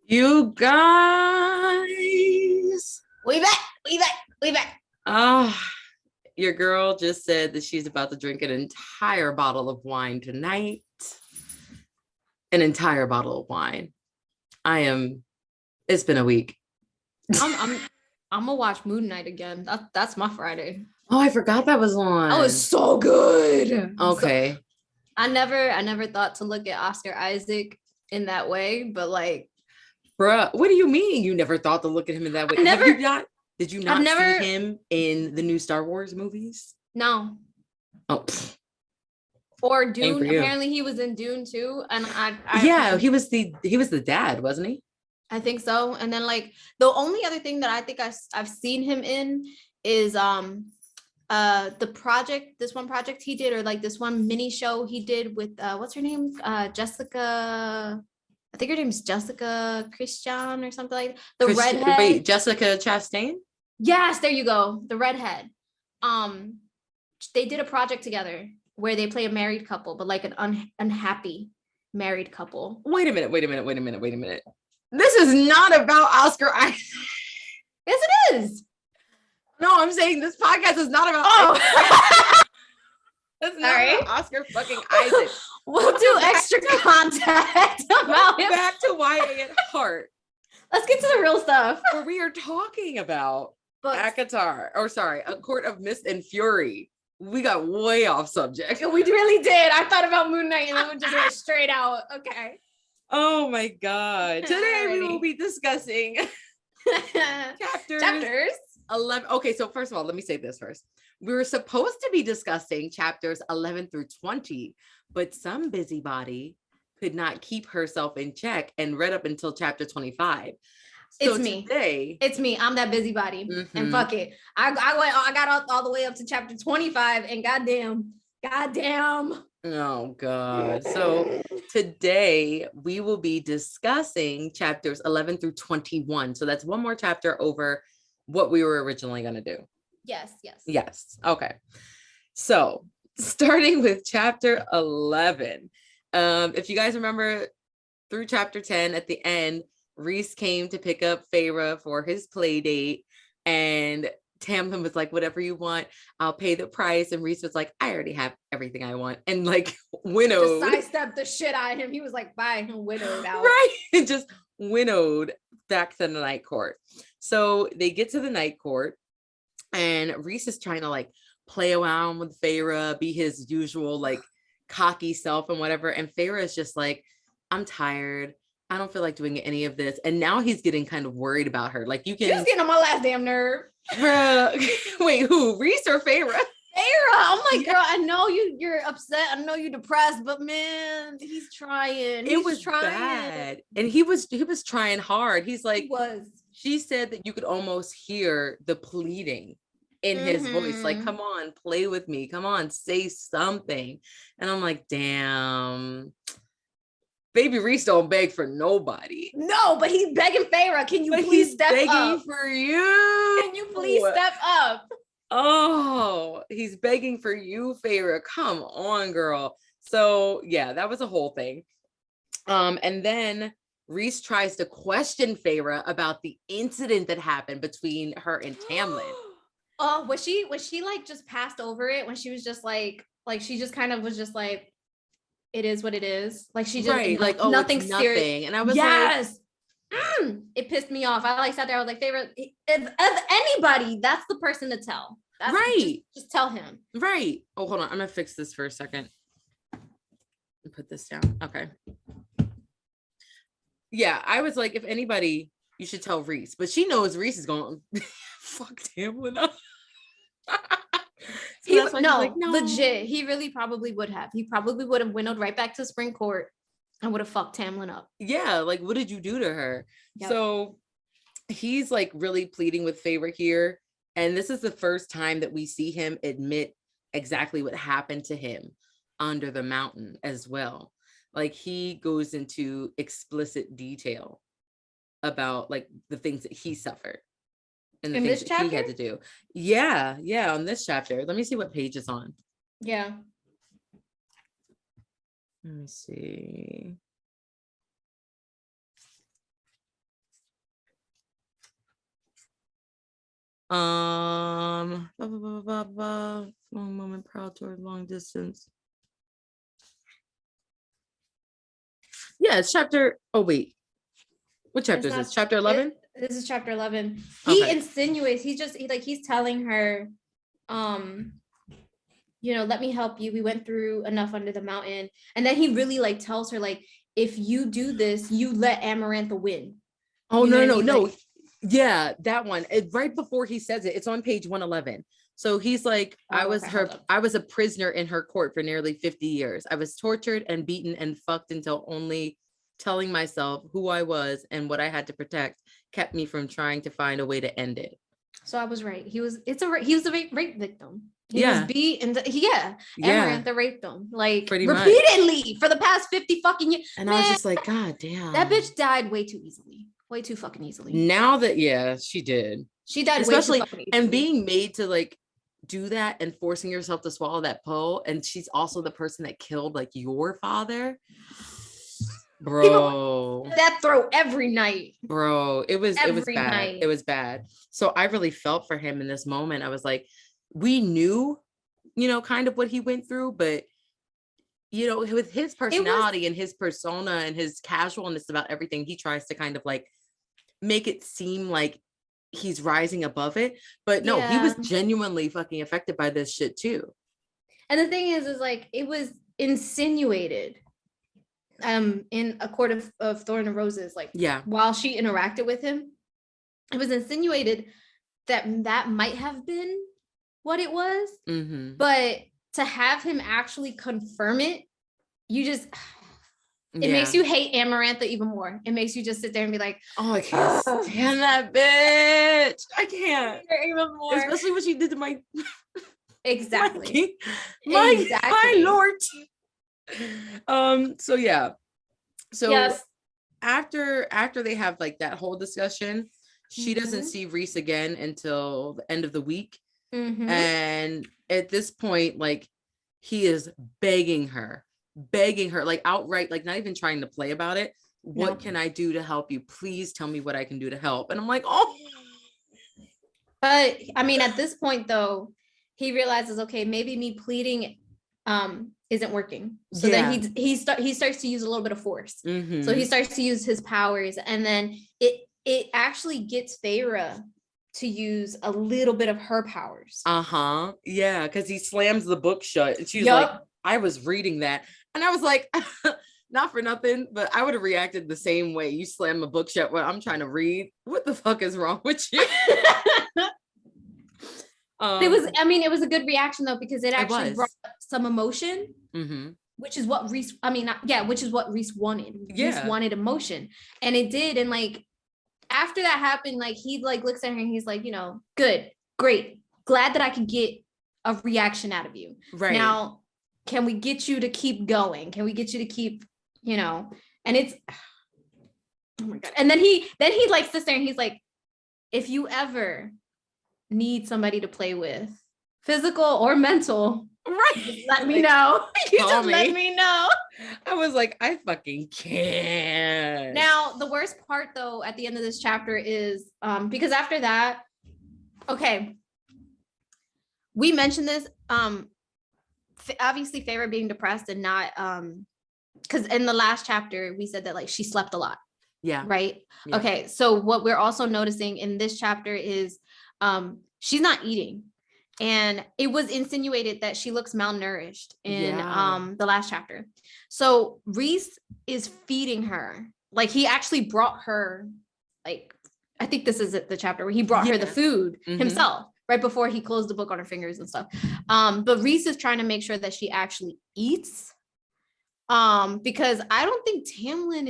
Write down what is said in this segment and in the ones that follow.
You guys. We back. We back. We back. Ah, your girl just said that she's about to drink an entire bottle of wine tonight. An entire bottle of wine. It's been a week. I'm gonna watch Moon Knight again. That's my Friday. Oh, I forgot that was on. That was so good. Okay. So, I never thought to look at Oscar Isaac in that way, but like, bruh, what do you mean you never thought to look at him in that way? Did you not see him in the new Star Wars movies? No. Oh, or Dune. Apparently he was in Dune too. And he was the dad, wasn't he? I think so. And then like the only other thing that I think I've seen him in is this one project he did, or like this one mini show he did with what's her name? Jessica, I think her name's Jessica Christian or something like that. The redhead. Wait, Jessica Chastain? Yes, there you go. The redhead. They did a project together where they play a married couple, but like an unhappy married couple. Wait a minute. This is not about Oscar Isaac. Yes, it is. No, I'm saying this podcast is not about It's not about Oscar fucking Isaac. We'll do extra content about him. Back to YA at heart. Let's get to the real stuff. Where we are talking about A Court of Mist and Fury. We got way off subject. We really did. I thought about Moon Knight and then we just went straight out. Okay. Oh my God. Today we will be discussing chapters 11. Okay, so first of all, let me say this first. We were supposed to be discussing chapters 11 through 20, but some busybody could not keep herself in check and read up until chapter 25. So it's me. I'm that busybody. Mm-hmm. And fuck it. I got all the way up to chapter 25 and goddamn. Oh God. So today we will be discussing chapters 11 through 21. So that's one more chapter over what we were originally going to do. Yes. Okay. So starting with chapter 11. If you guys remember through chapter 10 at the end, Rhys came to pick up Feyre for his play date, and Tamlin was like, whatever you want, I'll pay the price. And Rhys was like, I already have everything I want. And like winnowed. Just sidestepped the shit out of him. He was like, bye, and winnowed out. Right. And just winnowed back to the night court. So they get to the night court and Rhys is trying to like play around with Feyre, be his usual like cocky self and whatever. And Feyre is just like, I'm tired. I don't feel like doing any of this. And now he's getting kind of worried about her. Like he's getting on my last damn nerve. Wait, who? Rhys or Feyre? Feyre. I'm like, girl, I know you're upset. I know you're depressed, but man, he's trying. It was bad. And he was trying hard. He's like, she said that you could almost hear the pleading in his voice. Like, come on, play with me. Come on, say something. And I'm like, damn. Baby Rhys don't beg for nobody. No, but he's begging Feyre. Can you please step up? He's begging for you. Can you please step up? Oh, he's begging for you, Feyre. Come on, girl. So yeah, that was a whole thing. And then Rhys tries to question Feyre about the incident that happened between her and Tamlin. Oh, was she like just passed over it when she was just like she just kind of was just like, it is what it is. Like she just like, oh, nothing serious. And I was like, it pissed me off. I like sat there. I was like, Feyre, if anybody, that's the person to tell. That's right. Just tell him. Right. Oh, hold on. I'm gonna fix this for a second. Put this down. Okay. Yeah, I was like, if anybody, you should tell Rhys. But she knows Rhys is going fuck Tamlin up. No, legit. He really probably would have. He probably would have winnowed right back to Spring Court and would have fucked Tamlin up. Yeah, like what did you do to her? Yep. So he's like really pleading with Feyre here. And this is the first time that we see him admit exactly what happened to him under the mountain as well. Like he goes into explicit detail about like the things that he suffered. And the things that he had to do. Yeah, on this chapter. Let me see what page it's on. Yeah. Let me see. Blah, blah, blah, blah, blah. Long moment, proud toward long distance. Yeah, it's chapter. Oh wait, what chapter is this? Chapter 11. This is chapter 11. He insinuates. He's telling her, let me help you. We went through enough under the mountain, and then he really like tells her like, if you do this, you let Amarantha win. Oh, no. Yeah, that one. Right before he says it, it's on page 111. So he's like, I was a prisoner in her court for nearly 50 years. I was tortured and beaten and fucked until only telling myself who I was and what I had to protect kept me from trying to find a way to end it. So I was right. He was a rape victim. He was beat and Amarantha raped him like pretty repeatedly much for the past 50 fucking years. And I was just like, God damn. That bitch died way too easily. Way too fucking easily. Now that, she did. She died especially way too fucking easily. And being made to like do that and forcing yourself to swallow that pill. And she's also the person that killed like your father. Bro. That throw every night. Bro, it was bad. Night. It was bad. So I really felt for him in this moment. I was like, we knew, kind of what he went through, but with his personality and his persona and his casualness about everything, he tries to kind of like make it seem like he's rising above it. But no, he was genuinely fucking affected by this shit too. And the thing is like, it was insinuated in A Court of Thorn and Roses, like while she interacted with him, it was insinuated that might have been what it was. Mm-hmm. But to have him actually confirm it, it makes you hate Amarantha even more. It makes you just sit there and be like, oh, I can't stand that bitch. I can't even more, especially what she did to my exactly my lord. So yes. After they have like that whole discussion, she doesn't see Rhys again until the end of the week. Mm-hmm. And at this point, like, he is begging her like outright, like not even trying to play about it. What can I do to help you? Please tell me what I can do to help. And I'm like, oh. But I mean, at this point though, he realizes, okay, maybe me pleading isn't working. So then he starts to use a little bit of force. Mm-hmm. So he starts to use his powers, and then it actually gets Feyre to use a little bit of her powers. Yeah, because he slams the book shut, and she's like, I was reading that, and I was like, not for nothing, but I would have reacted the same way. You slam a book shut when I'm trying to read. What the fuck is wrong with you? It was a good reaction though, because it actually brought some emotion, which is what Rhys wanted. Rhys wanted emotion, and it did. And like after that happened, like he like looks at her and he's like, good, great, glad that I could get a reaction out of you. Right now, can we get you to keep going? Can we get you to keep, And it's, oh my god. And then he like sits there and he's like, if you ever need somebody to play with, physical or mental, let me know. Let me know. I was like, I fucking can't. Now the worst part though at the end of this chapter is because after that, okay, we mentioned this, obviously Feyre being depressed and not because in the last chapter we said that like she slept a lot. Right. Okay, so what we're also noticing in this chapter is she's not eating, and it was insinuated that she looks malnourished in the last chapter. So Rhys is feeding her, like he actually brought her, like I think this is the chapter where he brought her the food himself right before he closed the book on her fingers and stuff. But Rhys is trying to make sure that she actually eats, because I don't think Tamlin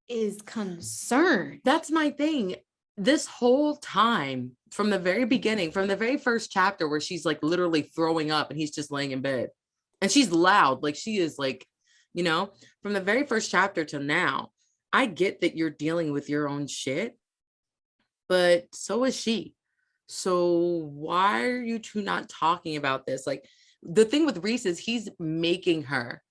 is concerned. That's my thing. This whole time, from the very beginning, from the very first chapter where she's like literally throwing up and he's just laying in bed and she's loud, like she is like, from the very first chapter to now, I get that you're dealing with your own shit, but so is she. So why are you two not talking about this? Like the thing with Rhys is he's making her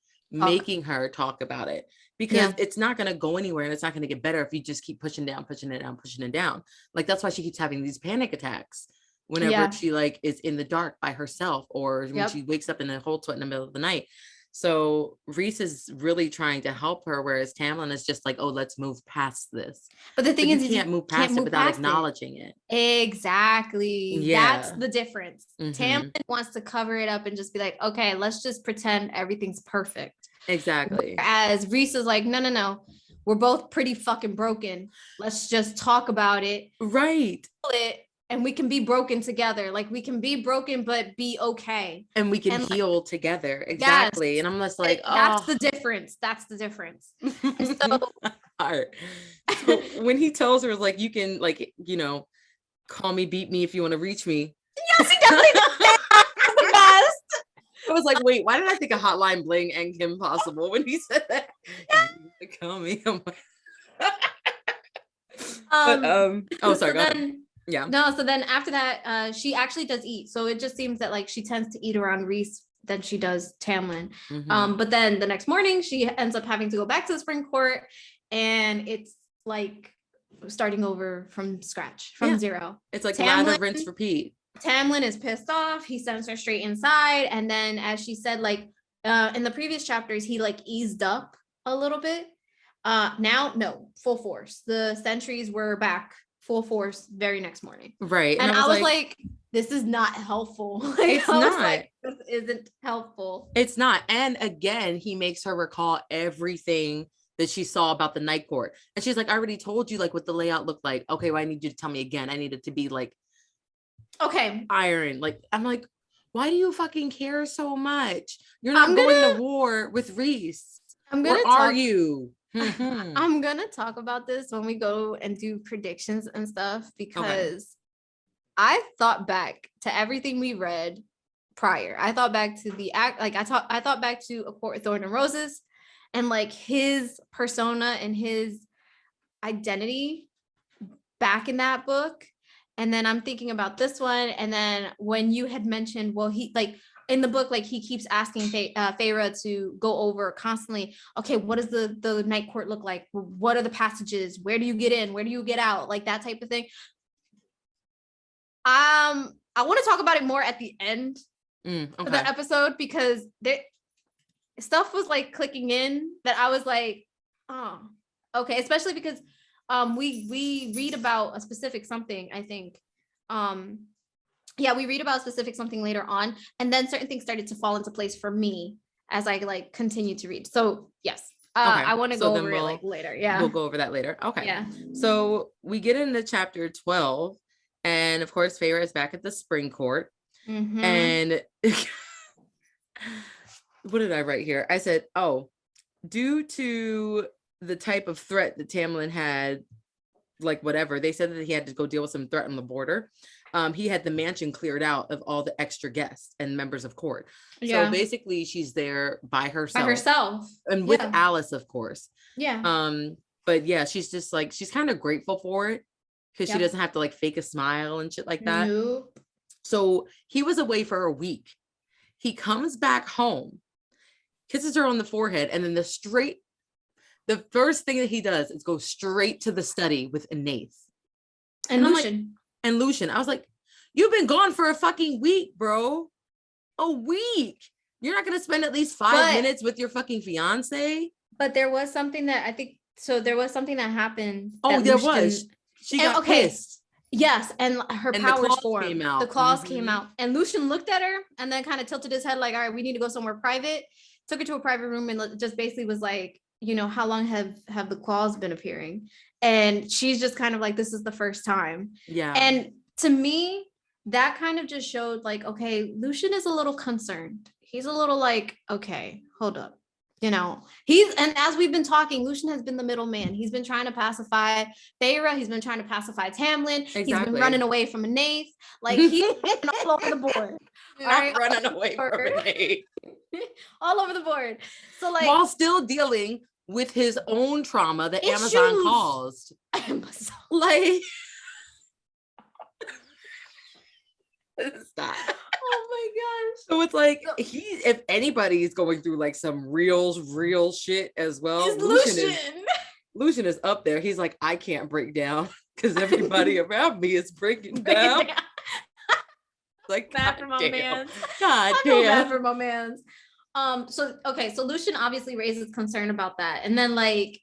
talk about it, because it's not going to go anywhere and it's not going to get better if you just keep pushing it down. Like that's why she keeps having these panic attacks. whenever she like is in the dark by herself, or when she wakes up in a whole sweat in the middle of the night. So Rhys is really trying to help her, whereas Tamlin is just like, oh, let's move past this. But the thing is, you can't move past it without acknowledging it. Exactly. Yeah. That's the difference. Tamlin wants to cover it up and just be like, okay, let's just pretend everything's perfect. Exactly. As Rhys is like, no. We're both pretty fucking broken. Let's just talk about it. Right. And we can be broken together. Like, we can be broken, but be okay. And we can heal together. Exactly. Yes. And I'm just like, that's the difference. That's the difference. So, all right. So when he tells her, like, you can, like, you know, call me, beat me if you want to reach me. Yes, he definitely does. That's the best. I was like, wait, why did I think a Hotline Bling and Kim Possible when he said that? Call me. Oh, sorry. So then after that, she actually does eat. So it just seems that like she tends to eat around Rhys than she does Tamlin. But then the next morning she ends up having to go back to the spring court, and it's like starting over from scratch, from zero. It's like lather, rinse, repeat. Tamlin is pissed off. He sends her straight inside. And then, as she said, like in the previous chapters, he like eased up a little bit. Now, no, full force. The sentries were back full force very next morning. Right. And I was like, this is not helpful. Like, it's not. Like, this isn't helpful. It's not. And again, he makes her recall everything that she saw about the night court. And she's like, I already told you like what the layout looked like. Okay, well, I need you to tell me again. I need it to be like, okay, iron. Like, I'm like, why do you fucking care so much? You're not going to war with Rhys. Are you? I'm gonna talk about this when we go and do predictions and stuff, because I thought back to everything we read prior. I thought back to the act, like I thought back to A Court of Thorns and Roses, and like his persona and his identity back in that book. And then I'm thinking about this one. And then when you had mentioned, well, he like in the book, like he keeps asking Feyre to go over constantly, okay, what does the night court look like? What are the passages? Where do you get in? Where do you get out? Like that type of thing. I want to talk about it more at the end of the episode, because stuff was like clicking in that I was like, oh, okay. Especially because we read about a specific something, I think. We read about a specific something later on, and then certain things started to fall into place for me as I like continued to read. So yes, I want to go over it like later. Yeah, we'll go over that later. Okay. Yeah. So we get into chapter 12, and of course, Feyre is back at the spring court, and what did I write here? I said, oh, due to the type of threat that Tamlin had, like whatever, they said that he had to go deal with some threat on the border. He had the mansion cleared out of all the extra guests and members of court. So basically she's there by herself. And with Alice, of course. Yeah. But yeah, she's just like, she's kind of grateful for it, because she doesn't have to like fake a smile and shit like that. Nope. So he was away for a week. He comes back home, kisses her on the forehead, and then the first thing that he does is go straight to the study with Enaith. And Lucien. And Lucien. I was like, you've been gone for a fucking week, bro. A week. You're not going to spend at least 5 minutes with your fucking fiance? But there was something that I think, so there was something that happened. Oh, there was. She got pissed. Yes, and her powers formed. The claws came out. And Lucien looked at her and then kind of tilted his head like, all right, we need to go somewhere private. Took her to a private room and just basically was like, you know, how long have the claws been appearing? And she's just kind of like, this is the first time. Yeah. And to me, that kind of just showed like, okay, Lucien is a little concerned. He's a little like, okay, hold up. You know, and as we've been talking, Lucien has been the middleman. He's been trying to pacify Feyre. He's been trying to pacify Tamlin. Exactly. He's been running away from Enaith. Like he's been all over the board. All right, running away from Enaith. All over the board. So like, while still dealing with his own trauma that Amazon caused. Like, stop. Oh my gosh. So it's like, if anybody's going through like some real shit as well, Lucien is up there. He's like, I can't break down because everybody around me is breaking down. Like, bad for my man. God I feel bad for my man. So Lucian obviously raises concern about that. And then like,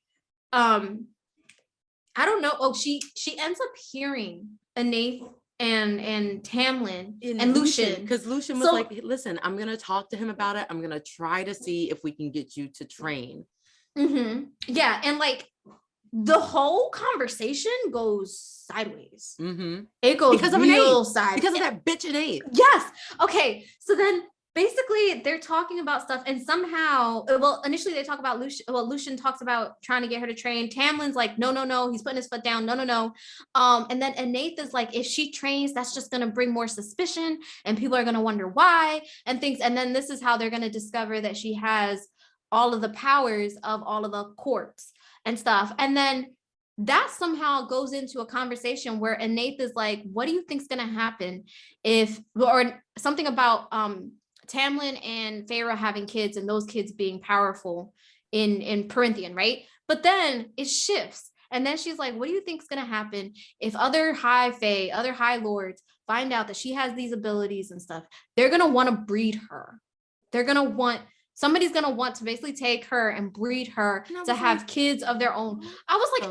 I don't know. Oh, she ends up hearing Anaith and Tamlin and Lucian. Because Lucian was like, listen, I'm going to talk to him about it. I'm going to try to see if we can get you to train. Mm-hmm. Yeah. And like the whole conversation goes sideways. Mm-hmm. It goes because real sideways. Because of that bitch Anaith. Yes. Okay. So then basically they're talking about stuff and somehow, well, initially they talk about Lucian. Well, Lucian talks about trying to get her to train. Tamlin's like, no. He's putting his foot down. No. And then Anaith is like, if she trains, that's just going to bring more suspicion and people are going to wonder why and things. And then this is how they're going to discover that she has all of the powers of all of the courts and stuff. And then that somehow goes into a conversation where Anaith is like, what do you think's going to happen if, or something about, Tamlin and Feyre having kids and those kids being powerful in Perinthian, right? But then it shifts. And then she's like, what do you think is going to happen if other high fae, other high lords find out that she has these abilities and stuff? They're going to want to breed her. Somebody's going to want to basically take her and breed her to have kids of their own. I was like,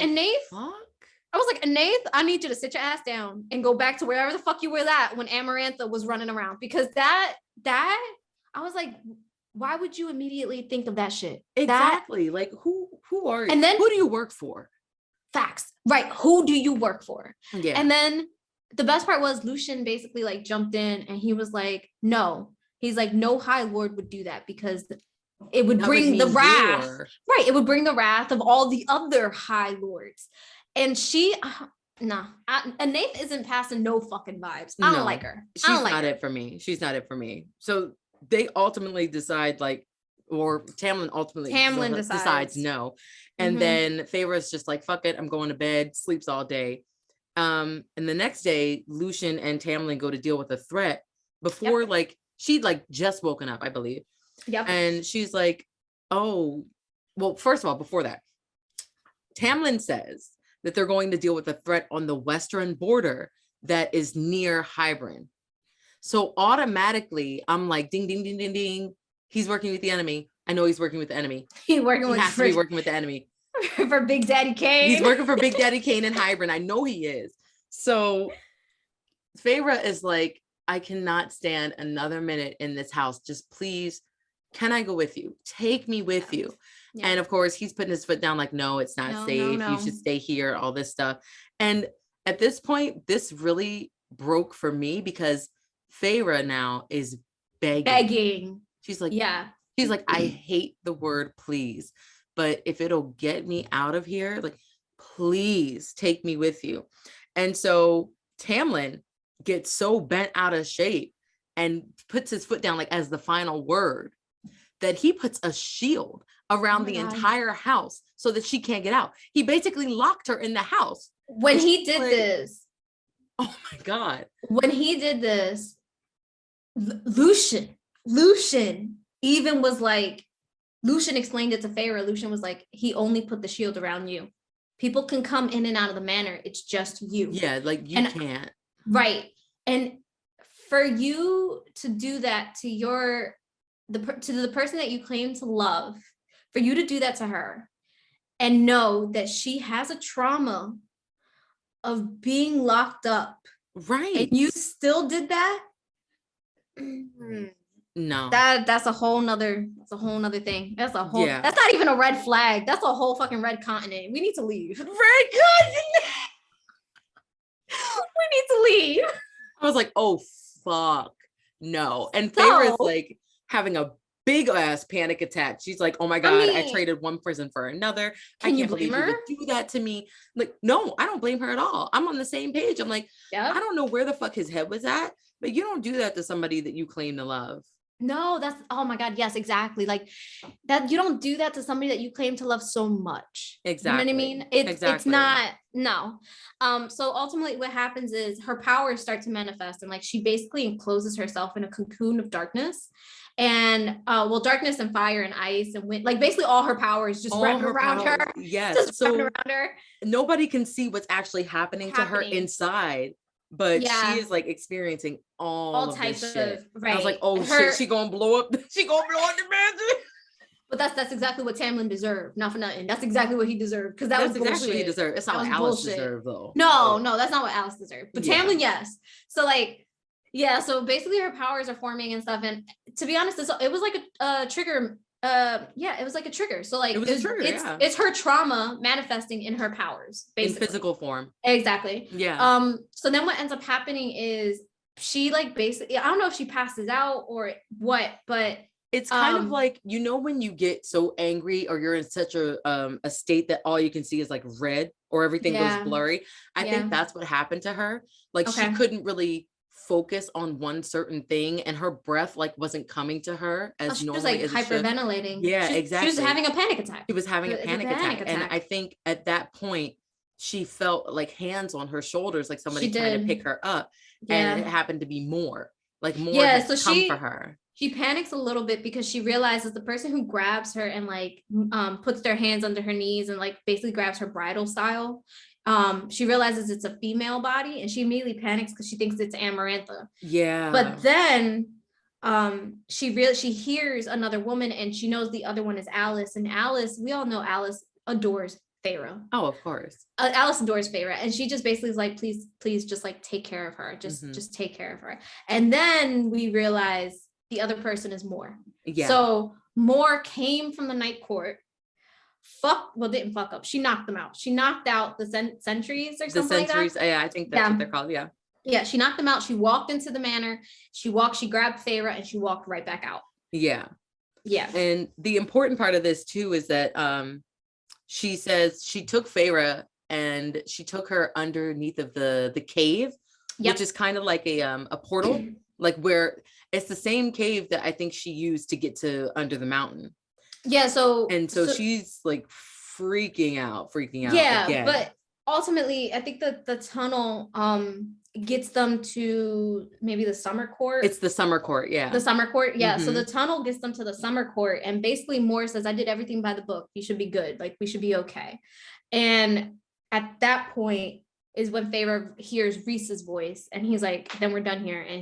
Anaith, I need you to sit your ass down and go back to wherever the fuck you were at when Amarantha was running around, because that I was like, why would you immediately think of that shit? Exactly. Like who are you? And then who do you work for? Facts. Right. Who do you work for? Yeah. And then the best part was Lucian basically like jumped in and he was like, no. He's like, no High Lord would do that because it would bring the wrath. Right. It would bring the wrath of all the other High Lords. And she, Anaith isn't passing no fucking vibes. I don't like her. She's not it for me. She's not it for me. So they ultimately decide like, or Tamlin decides no. And then Feyre's just like, fuck it, I'm going to bed, sleeps all day. And the next day, Lucian and Tamlin go to deal with a threat before like, she'd like just woken up, I believe. Yep. And she's like, oh, well, first of all, before that, Tamlin says that they're going to deal with a threat on the western border that is near Hybern. So automatically I'm like, ding, ding, ding, ding, ding. He's working with the enemy. I know he's working with the enemy. He has to be working with the enemy. For Big Daddy Kane. He's working for Big Daddy Kane in Hybern. I know he is. So Feyre is like, I cannot stand another minute in this house. Just please, can I go with you? Take me with you. Yeah. And of course, he's putting his foot down like, no, it's not safe. No. You should stay here, all this stuff. And at this point, this really broke for me because Feyre now is begging. She's like, she's like, I hate the word please, but if it'll get me out of here, like, please take me with you. And so Tamlin gets so bent out of shape and puts his foot down like as the final word that he puts a shield around the entire house so that she can't get out. He basically locked her in the house. When he did this. Oh my God. When he did this, Lucian even was like, Lucian explained it to Feyre. Lucian was like, he only put the shield around you. People can come in and out of the manor. It's just you. Yeah, like you can't. Right. And for you to do that to the person that you claim to love, for you to do that to her and know that she has a trauma of being locked up. Right. And you still did that? No. That's a whole nother thing. That's not even a red flag. That's a whole fucking red continent. We need to leave. Red continent. We need to leave. I was like, oh fuck. No. And Feyre is like having a big ass panic attack. She's like, oh my God, I traded one prison for another. I can't believe you would do that to me. Like, no, I don't blame her at all. I'm on the same page. I'm like, I don't know where the fuck his head was at, but you don't do that to somebody that you claim to love. No, that's, oh my God. Yes, exactly. Like that. You don't do that to somebody that you claim to love so much. Exactly. You know what I mean? It's not, no. So ultimately what happens is her powers start to manifest and like, she basically encloses herself in a cocoon of darkness and, darkness and fire and ice and wind, like basically all her powers just wrapping around her. Yes. So around her. Nobody can see what's actually happening to her inside. but she is like experiencing all of types this shit. Right. I was like, oh shit, she gonna blow up. She gonna blow up the mansion. But that's exactly what Tamlin deserved. Not for nothing. That's exactly what he deserved. Because that's exactly bullshit. What he deserved. It's not what Alice deserved, though. No, that's not what Alice deserved. But Tamlin, yes. So like, yeah. So basically, her powers are forming and stuff. And to be honest, it was like a trigger. It was like a trigger. So like, it's her trauma manifesting in her powers, basically. In physical form. Exactly. Yeah. So then what ends up happening is she like basically, I don't know if she passes out or what, but it's kind of like, you know, when you get so angry or you're in such a state that all you can see is like red or everything goes blurry. I think that's what happened to her. Like she couldn't really focus on one certain thing, and her breath like wasn't coming to her as normally. She was like hyperventilating. Yeah, exactly. She was having a panic attack. She was having a panic attack. And I think at that point she felt like hands on her shoulders, like somebody trying to pick her up. And it happened to be more. Like more had come for her. She panics a little bit because she realizes the person who grabs her and like puts their hands under her knees and like basically grabs her bridal style. She realizes it's a female body and she immediately panics because she thinks it's Amarantha. Yeah. But then she hears another woman and she knows the other one is Alice. And Alice, we all know Alice adores Feyre. Oh, of course. Alice adores Feyre, and she just basically is like, please, just like take care of her. Just take care of her. And then we realize the other person is Moore. Yeah. So Moore came from the Night Court. Didn't fuck up. She knocked them out. She knocked out the sentries or something like that. Yeah, I think that's what they're called. Yeah. Yeah, she knocked them out. She walked into the manor. She grabbed Feyre, and she walked right back out. Yeah. Yeah. And the important part of this too is that she says she took Feyre and she took her underneath of the cave, which is kind of like a portal, like where it's the same cave that I think she used to get to under the mountain. Yeah. So she's like freaking out. Yeah. Again. But ultimately, I think that the tunnel gets them to maybe the summer court. It's the summer court. Yeah. The summer court. Yeah. Mm-hmm. So the tunnel gets them to the summer court. And basically Moore says, I did everything by the book. You should be good. Like we should be okay. And at that point is when Feyre hears Rhys's voice and he's like, then we're done here. And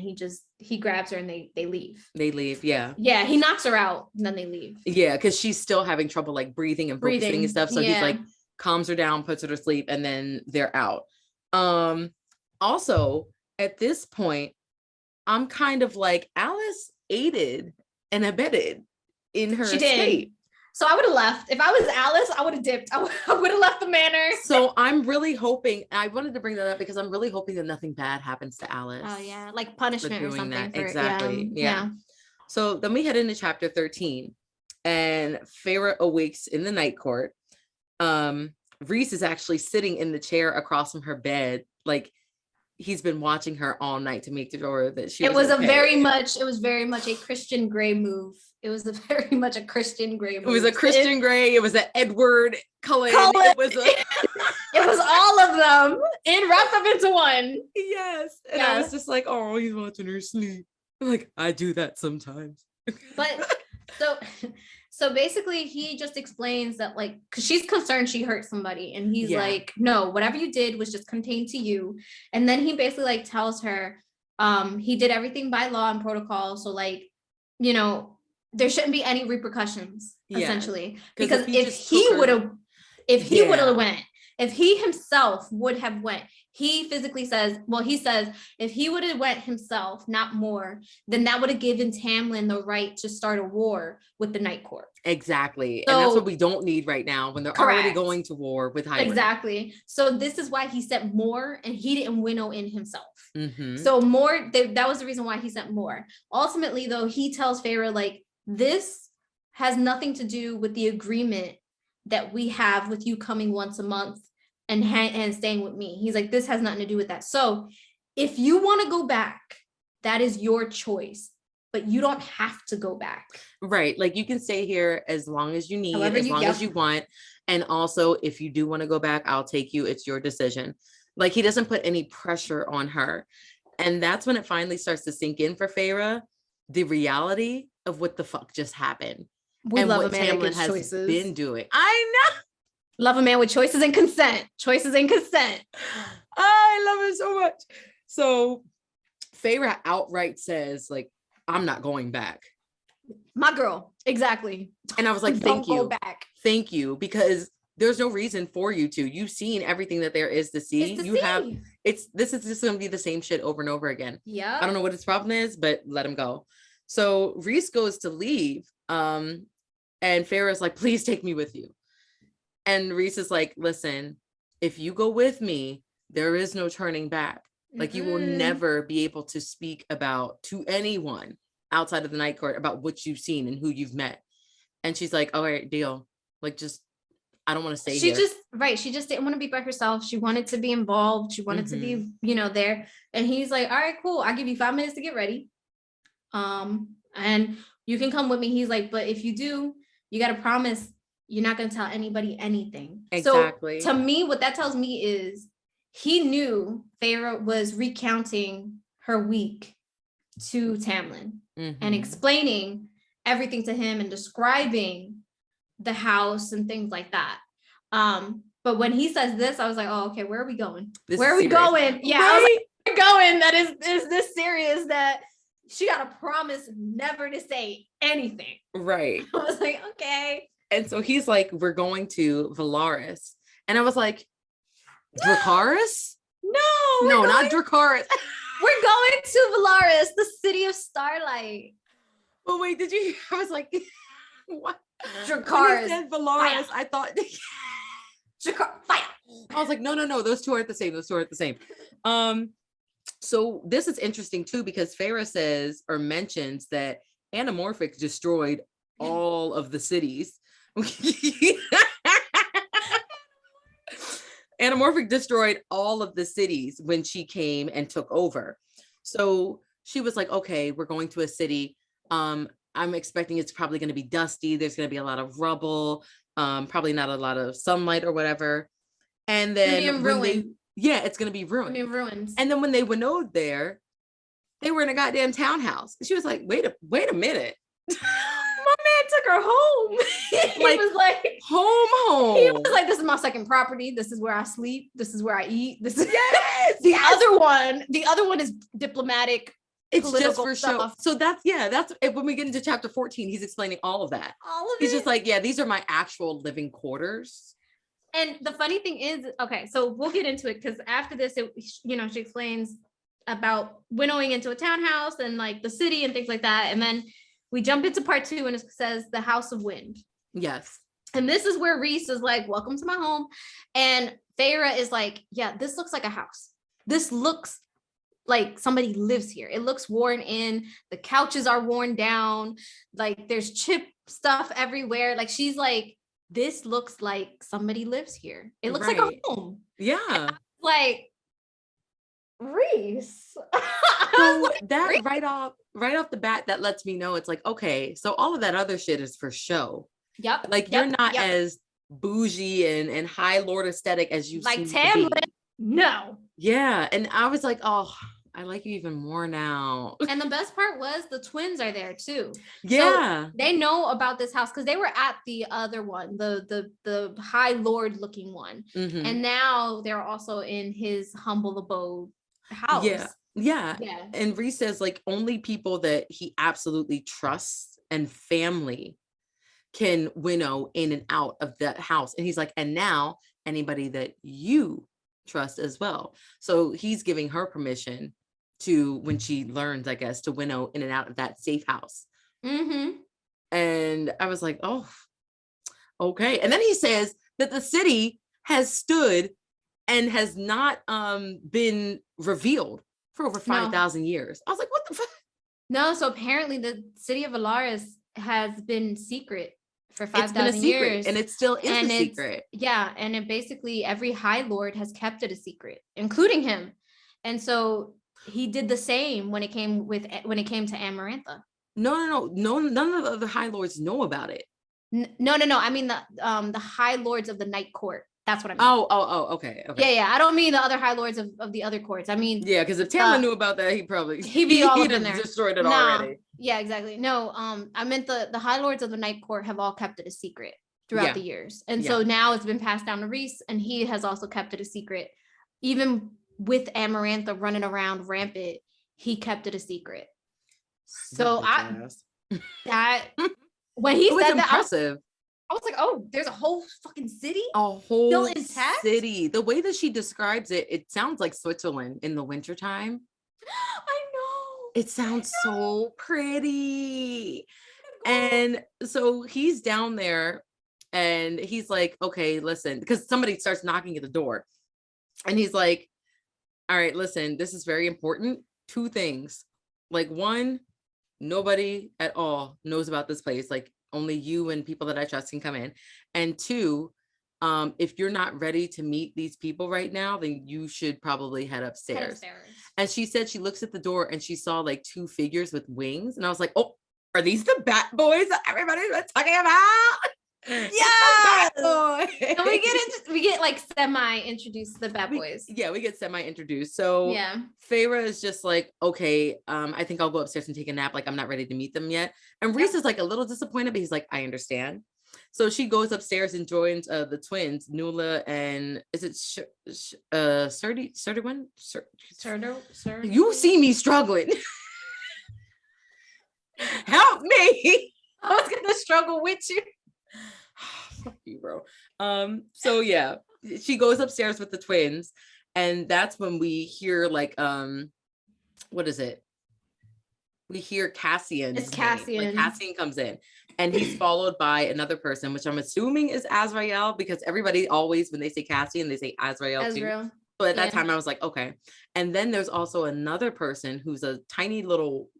he grabs her and they leave. They leave. Yeah. Yeah. He knocks her out and then they leave. Yeah. Cause she's still having trouble like breathing and focusing and stuff. So he's like calms her down, puts her to sleep, and then they're out. Also at this point, I'm kind of like, Alice aided and abetted in her escape. So I would have left. If I was Alice, I would have dipped. I would have left the manor. So I'm really hoping, I wanted to bring that up because I'm really hoping that nothing bad happens to Alice. Oh yeah, like punishment or something. Exactly. Yeah. So then we head into chapter 13 and Feyre awakes in the Night Court. Rhys is actually sitting in the chair across from her bed. Like he's been watching her all night to make sure that she was okay. It was very much a Christian Grey move. It was very much a Christian Grey move. It was a Christian Grey. It was an Edward Cullen. It was it was all of them wrapped up into one. Yes. And I was just like, oh, he's watching her sleep. I'm like, I do that sometimes. But so basically he just explains that like, cause she's concerned she hurt somebody. And he's like, no, whatever you did was just contained to you. And then he basically like tells her, he did everything by law and protocol. So like, you know, there shouldn't be any repercussions essentially, because if he himself would have went, he says if he would have went himself, not more, then that would have given Tamlin the right to start a war with the Night Court. Exactly. So, and that's what we don't need right now when they're already going to war with Highland. Exactly. So this is why he sent Moore, and he didn't winnow in himself. Mm-hmm. So Moore, that was the reason why he sent Moore. Ultimately though, he tells Feyre like, this has nothing to do with the agreement that we have with you coming once a month and staying with me. He's like, this has nothing to do with that. So if you want to go back, that is your choice, but you don't have to go back. Right. Like you can stay here as long as you need, as long as you want. And also if you do want to go back, I'll take you. It's your decision. Like he doesn't put any pressure on her. And that's when it finally starts to sink in for Feyre, the reality of what the fuck just happened. We love a man that has been doing. I know. Love a man with choices and consent. I love it so much. So Feyre outright says, like, I'm not going back. My girl, exactly. And I was like, thank you. Thank you, because there's no reason for you to. You've seen everything that there is to see. This is just gonna be the same shit over and over again. Yeah. I don't know what his problem is, but let him go. So Rhys goes to leave. And Feyre's like, please take me with you. And Rhys is like, listen, if you go with me, there is no turning back. Like, you will never be able to speak about to anyone outside of the Night Court about what you've seen and who you've met. And she's like, all right, deal. Like, just, I don't want to stay here. She just didn't want to be by herself. She wanted to be involved. She wanted to be, there. And he's like, all right, cool. I'll give you 5 minutes to get ready. And you can come with me. He's like, but if you do, you got to promise you're not going to tell anybody anything. Exactly. So to me, what that tells me is he knew Feyre was recounting her week to Tamlin and explaining everything to him and describing the house and things like that. But when he says this, I was like, oh, okay, where are we going? Where are we going? Yeah, right? I was like, where are we going? That is this serious that she got a promise never to say anything. Right. I was like, okay. And so he's like, we're going to Velaris. And I was like, Dracarys? No, not Dracarys. We're going to Velaris, the city of starlight. Oh, wait, did you? I was like, what? Dracarys. When said Velaris, I thought. Fire. I was like, no. Those two aren't the same. So this is interesting too, because Feyre says or mentions that Anamorphic destroyed all of the cities. Anamorphic destroyed all of the cities when she came and took over. So she was like, okay, we're going to a city. I'm expecting it's probably going to be dusty. There's going to be a lot of rubble, probably not a lot of sunlight or whatever. And then it's going to be ruined. Ruins. And then when they winnowed there, they were in a goddamn townhouse. She was like, wait a minute. My man took her home. He was like, home. He was like, this is my second property. This is where I sleep. This is where I eat. This is the other one is diplomatic. It's just for show. So that's when we get into chapter 14, he's explaining all of that. He's just like, yeah, these are my actual living quarters. And the funny thing is, okay, so we'll get into it because after this, she explains about winnowing into a townhouse and like the city and things like that. And then we jump into part 2 and it says the House of Wind. Yes. And this is where Rhys is like, welcome to my home. And Feyre is like, yeah, this looks like a house. This looks like somebody lives here. It looks worn in. The couches are worn down. Like there's chip stuff everywhere. Like she's like, this looks like somebody lives here. It looks like a home. Yeah. Like Rhys. So like, that Rhys? right off the bat, that lets me know it's like, okay, so all of that other shit is for show. Yep. Like you're not as bougie and high lord aesthetic as you like Tamlin. No. Yeah. And I was like, oh, I like you even more now. And the best part was the twins are there too. Yeah. So they know about this house because they were at the other one, the high lord looking one. And now they're also in his humble abode house. Yeah. And Rhys says like only people that he absolutely trusts and family can winnow in and out of that house. And he's like, and now anybody that you trust as well. So he's giving her permission to, when she learns, I guess, to winnow in and out of that safe house. And I was like, oh, okay. And then he says that the city has stood and has not been revealed for over 5,000 years. I was like, what the fuck? No, so apparently the city of Velaris has been secret for 5,000 years. And it still is a secret. Yeah, and it basically every High Lord has kept it a secret, including him. And so he did the same when it came to Amarantha. No, none of the other High Lords know about it. No. I mean the High Lords of the Night Court. That's what I mean. Oh, okay. Yeah. I don't mean the other High Lords of the other courts. I mean, yeah, because if Tamlin knew about that, he'd be all up in there. Destroyed it already. Yeah, exactly. No, I meant the High Lords of the Night Court have all kept it a secret throughout the years, and so now it's been passed down to Rhys, and he has also kept it a secret, even with Amarantha running around rampant, he kept it a secret. So when he said that, impressive. I was like, oh, there's a whole fucking city? A whole city. The way that she describes it, it sounds like Switzerland in the wintertime. I know. It sounds so pretty. And so he's down there and he's like, okay, listen, because somebody starts knocking at the door. And he's like, all right, listen, this is very important. 2 things. Like, 1, nobody at all knows about this place. Like, only you and people that I trust can come in. And 2, if you're not ready to meet these people right now, then you should probably head upstairs. And she said she looks at the door and she saw like 2 figures with wings. And I was like, oh, are these the Bat Boys that everybody's been talking about? Yeah. So we get like semi-introduced to the Bat Boys. We get semi-introduced. So Feyre is just like, okay, I think I'll go upstairs and take a nap. Like, I'm not ready to meet them yet. And Rhys is like a little disappointed, but he's like, I understand. So she goes upstairs and joins the twins, Nuala and is it Serdiwan? You see me struggling. Help me. I was gonna struggle with you. Fuck you, bro. So yeah, she goes upstairs with the twins, and that's when we hear like what is it? We hear Cassian. It's Cassian. Like, Cassian comes in, and he's followed by another person, which I'm assuming is Azrael, because everybody always, when they say Cassian, they say Azrael too. So at that time, I was like, okay. And then there's also another person who's a tiny little.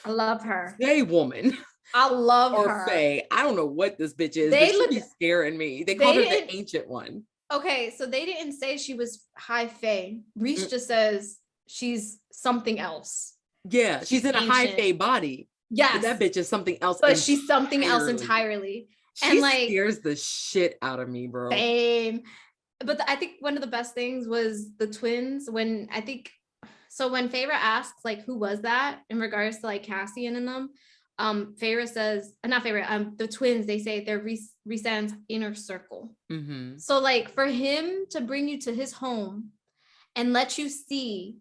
I love her. Gay woman. I love her. Or Faye. I don't know what this bitch is, but she's scaring me. They called her the ancient one. Okay, so they didn't say she was high Faye. Rhys just says she's something else. Yeah, she's in ancient. A high Faye body. Yes. But that bitch is something else. But she's something else entirely. She scares the shit out of me, bro. Same. But I think one of the best things was the twins when Feyre asks like who was that in regards to like Cassian and them, Feyre says, not Feyre, the twins, they say they're Rhysand's inner circle. Mm-hmm. So like for him to bring you to his home and let you see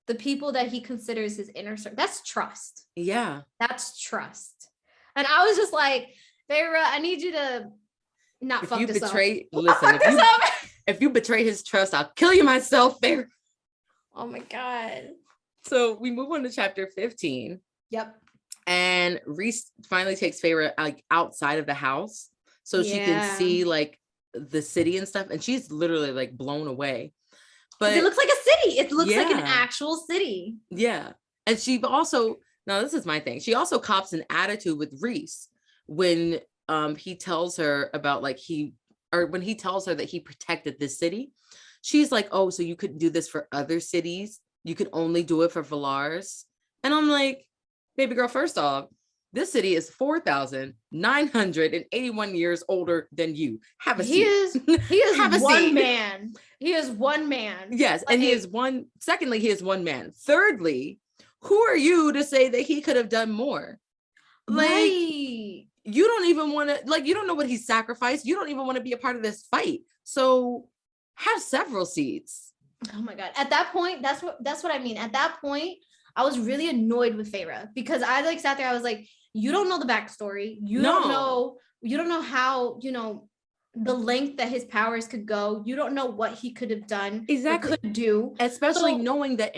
the people that he considers his inner circle, that's trust. Yeah. That's trust. And I was just like, Feyre, I need you to not fuck this up. Listen, if you betray his trust, I'll kill you myself, Feyre. Oh my God. So we move on to chapter 15. Yep. And Rhys finally takes Feyre like outside of the house so she can see like the city and stuff. And she's literally like blown away. But it looks like a city. It looks like an actual city. Yeah. And she also, now this is my thing. She also cops an attitude with Rhys when he tells her about like when he tells her that he protected this city. She's like, oh, so you couldn't do this for other cities? You could only do it for Velaris? And I'm like, baby girl, first off, this city is 4,981 years older than you. Have a seat. He is one man. He is one man. Yes, like, and he is one. Secondly, he is one man. Thirdly, who are you to say that he could have done more? Like, right. You don't even want to, like, you don't know what he sacrificed. You don't even want to be a part of this fight. So have several seats. Oh my God. At that point, that's what I mean. At that point, I was really annoyed with Feyre because I like sat there. I was like, you don't know the backstory. You don't know how, the length that his powers could go. You don't know what he could have done. Exactly. Could do. Especially knowing that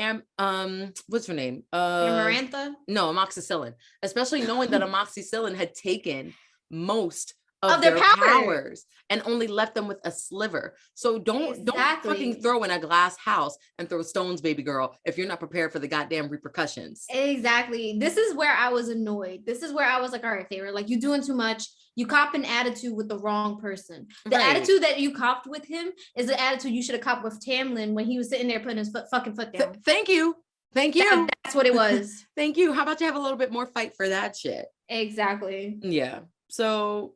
what's her name? Amarantha? No, Amoxicillin. Especially knowing that Amoxicillin had taken most of their powers and only left them with a sliver. So don't fucking throw in a glass house and throw stones, baby girl, if you're not prepared for the goddamn repercussions. Exactly. This is where I was annoyed. This is where I was like, all right, Feyre, like, you're doing too much. You cop an attitude with the wrong person. The attitude that you copped with him is the attitude you should have copped with Tamlin when he was sitting there putting his fucking foot down. Thank you. That's what it was. Thank you. How about you have a little bit more fight for that shit? Exactly. Yeah. So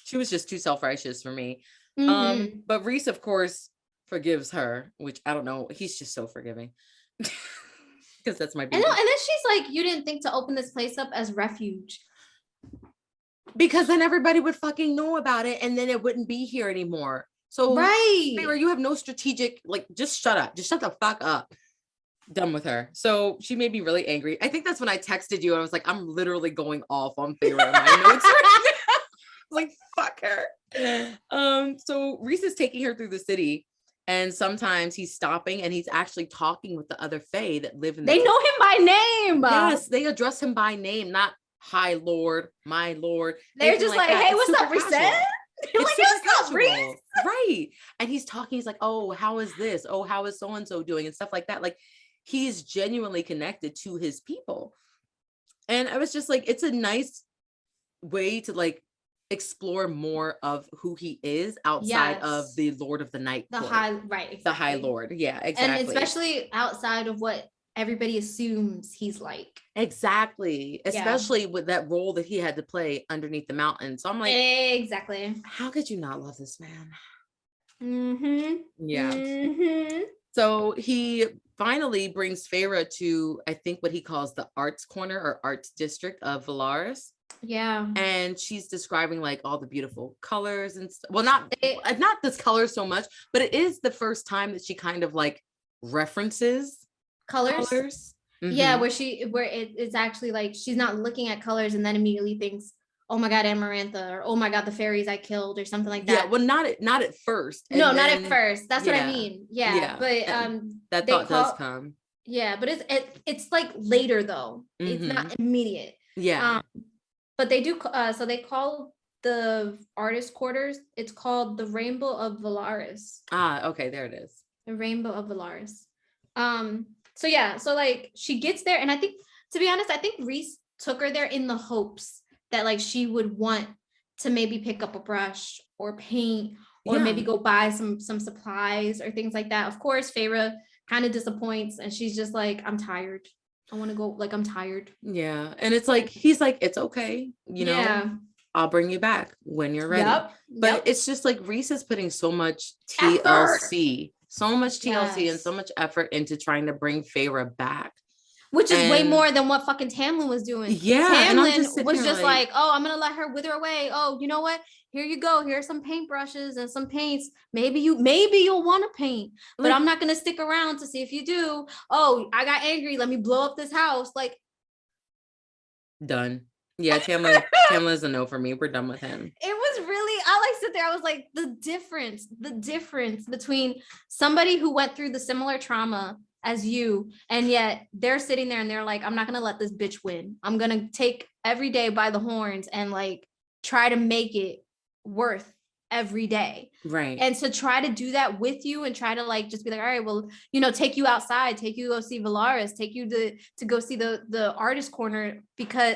she was just too self-righteous for me. Mm-hmm. But Rhys, of course, forgives her, which I don't know. He's just so forgiving. Because that's my baby. And then she's like, you didn't think to open this place up as refuge. Because then everybody would fucking know about it and then it wouldn't be here anymore. So Feyre, you have no strategic, like, just shut up. Just shut the fuck up. Done with her. So she made me really angry. I think that's when I texted you. I was like, I'm literally going off on Feyre in my notes right now. Like, fuck her. So Rhys is taking her through the city, and sometimes he's stopping and he's actually talking with the other Fae that live in the They know him by name. Yes, they address him by name, not hi lord, my lord. They're just like hey, what's up, Rhys? You're like, what's up, Rhys? Right. And he's talking, he's like, oh, how is this? Oh, how is so-and-so doing? And stuff like that. Like, he's genuinely connected to his people. And I was just like, it's a nice way to like explore more of who he is outside of the Lord of the Night. The High, right. Exactly. The High Lord. Yeah, exactly. And especially outside of what everybody assumes he's like. Exactly. Especially with that role that he had to play underneath the mountain. So I'm like, exactly. How could you not love this man? Yeah. So he finally brings Feyre to, I think, what he calls the arts corner or arts district of Velaris. Yeah. And she's describing like all the beautiful colors and well, not this color so much, but it is the first time that she kind of like references colors. Yeah, where it's actually like she's not looking at colors and then immediately thinks, oh my god, Amarantha, or oh my god, the fairies I killed, or something like that. Yeah, well, not at first. And no, not at first. That's what I mean. Yeah. But that thought does come. Yeah, but it's like later though. It's not immediate. Yeah. But they do so they call the artist quarters, it's called the Rainbow of Velaris. Okay, there it is. The Rainbow of Velaris. So yeah, so like she gets there, and I think, to be honest, I think Rhys took her there in the hopes that like she would want to maybe pick up a brush or paint or maybe go buy some supplies or things like that. Of course, Feyre kind of disappoints, and she's just like, I'm tired. I want to go, like, I'm tired. Yeah. And it's like, he's like, it's okay. You know, I'll bring you back when you're ready. But it's just like Rhys is putting so much TLC, and so much effort into trying to bring Feyre back. Which is way more than what fucking Tamlin was doing. Yeah. Tamlin was just like, oh, I'm going to let her wither away. Oh, you know what? Here you go. Here are some paintbrushes and some paints. Maybe you'll want to paint, but I'm not going to stick around to see if you do. Oh, I got angry. Let me blow up this house. Like, done. Yeah, Tamlin is a no for me. We're done with him. It was really, I like sit there. I was like, the difference between somebody who went through the similar trauma as you, and yet they're sitting there and they're like, I'm not going to let this bitch win. I'm going to take every day by the horns and like try to make it worth every day. Right. And to try to do that with you and try to like just be like, all right, well, you know, take you outside, take you to go see Velaris, take you to go see the artist corner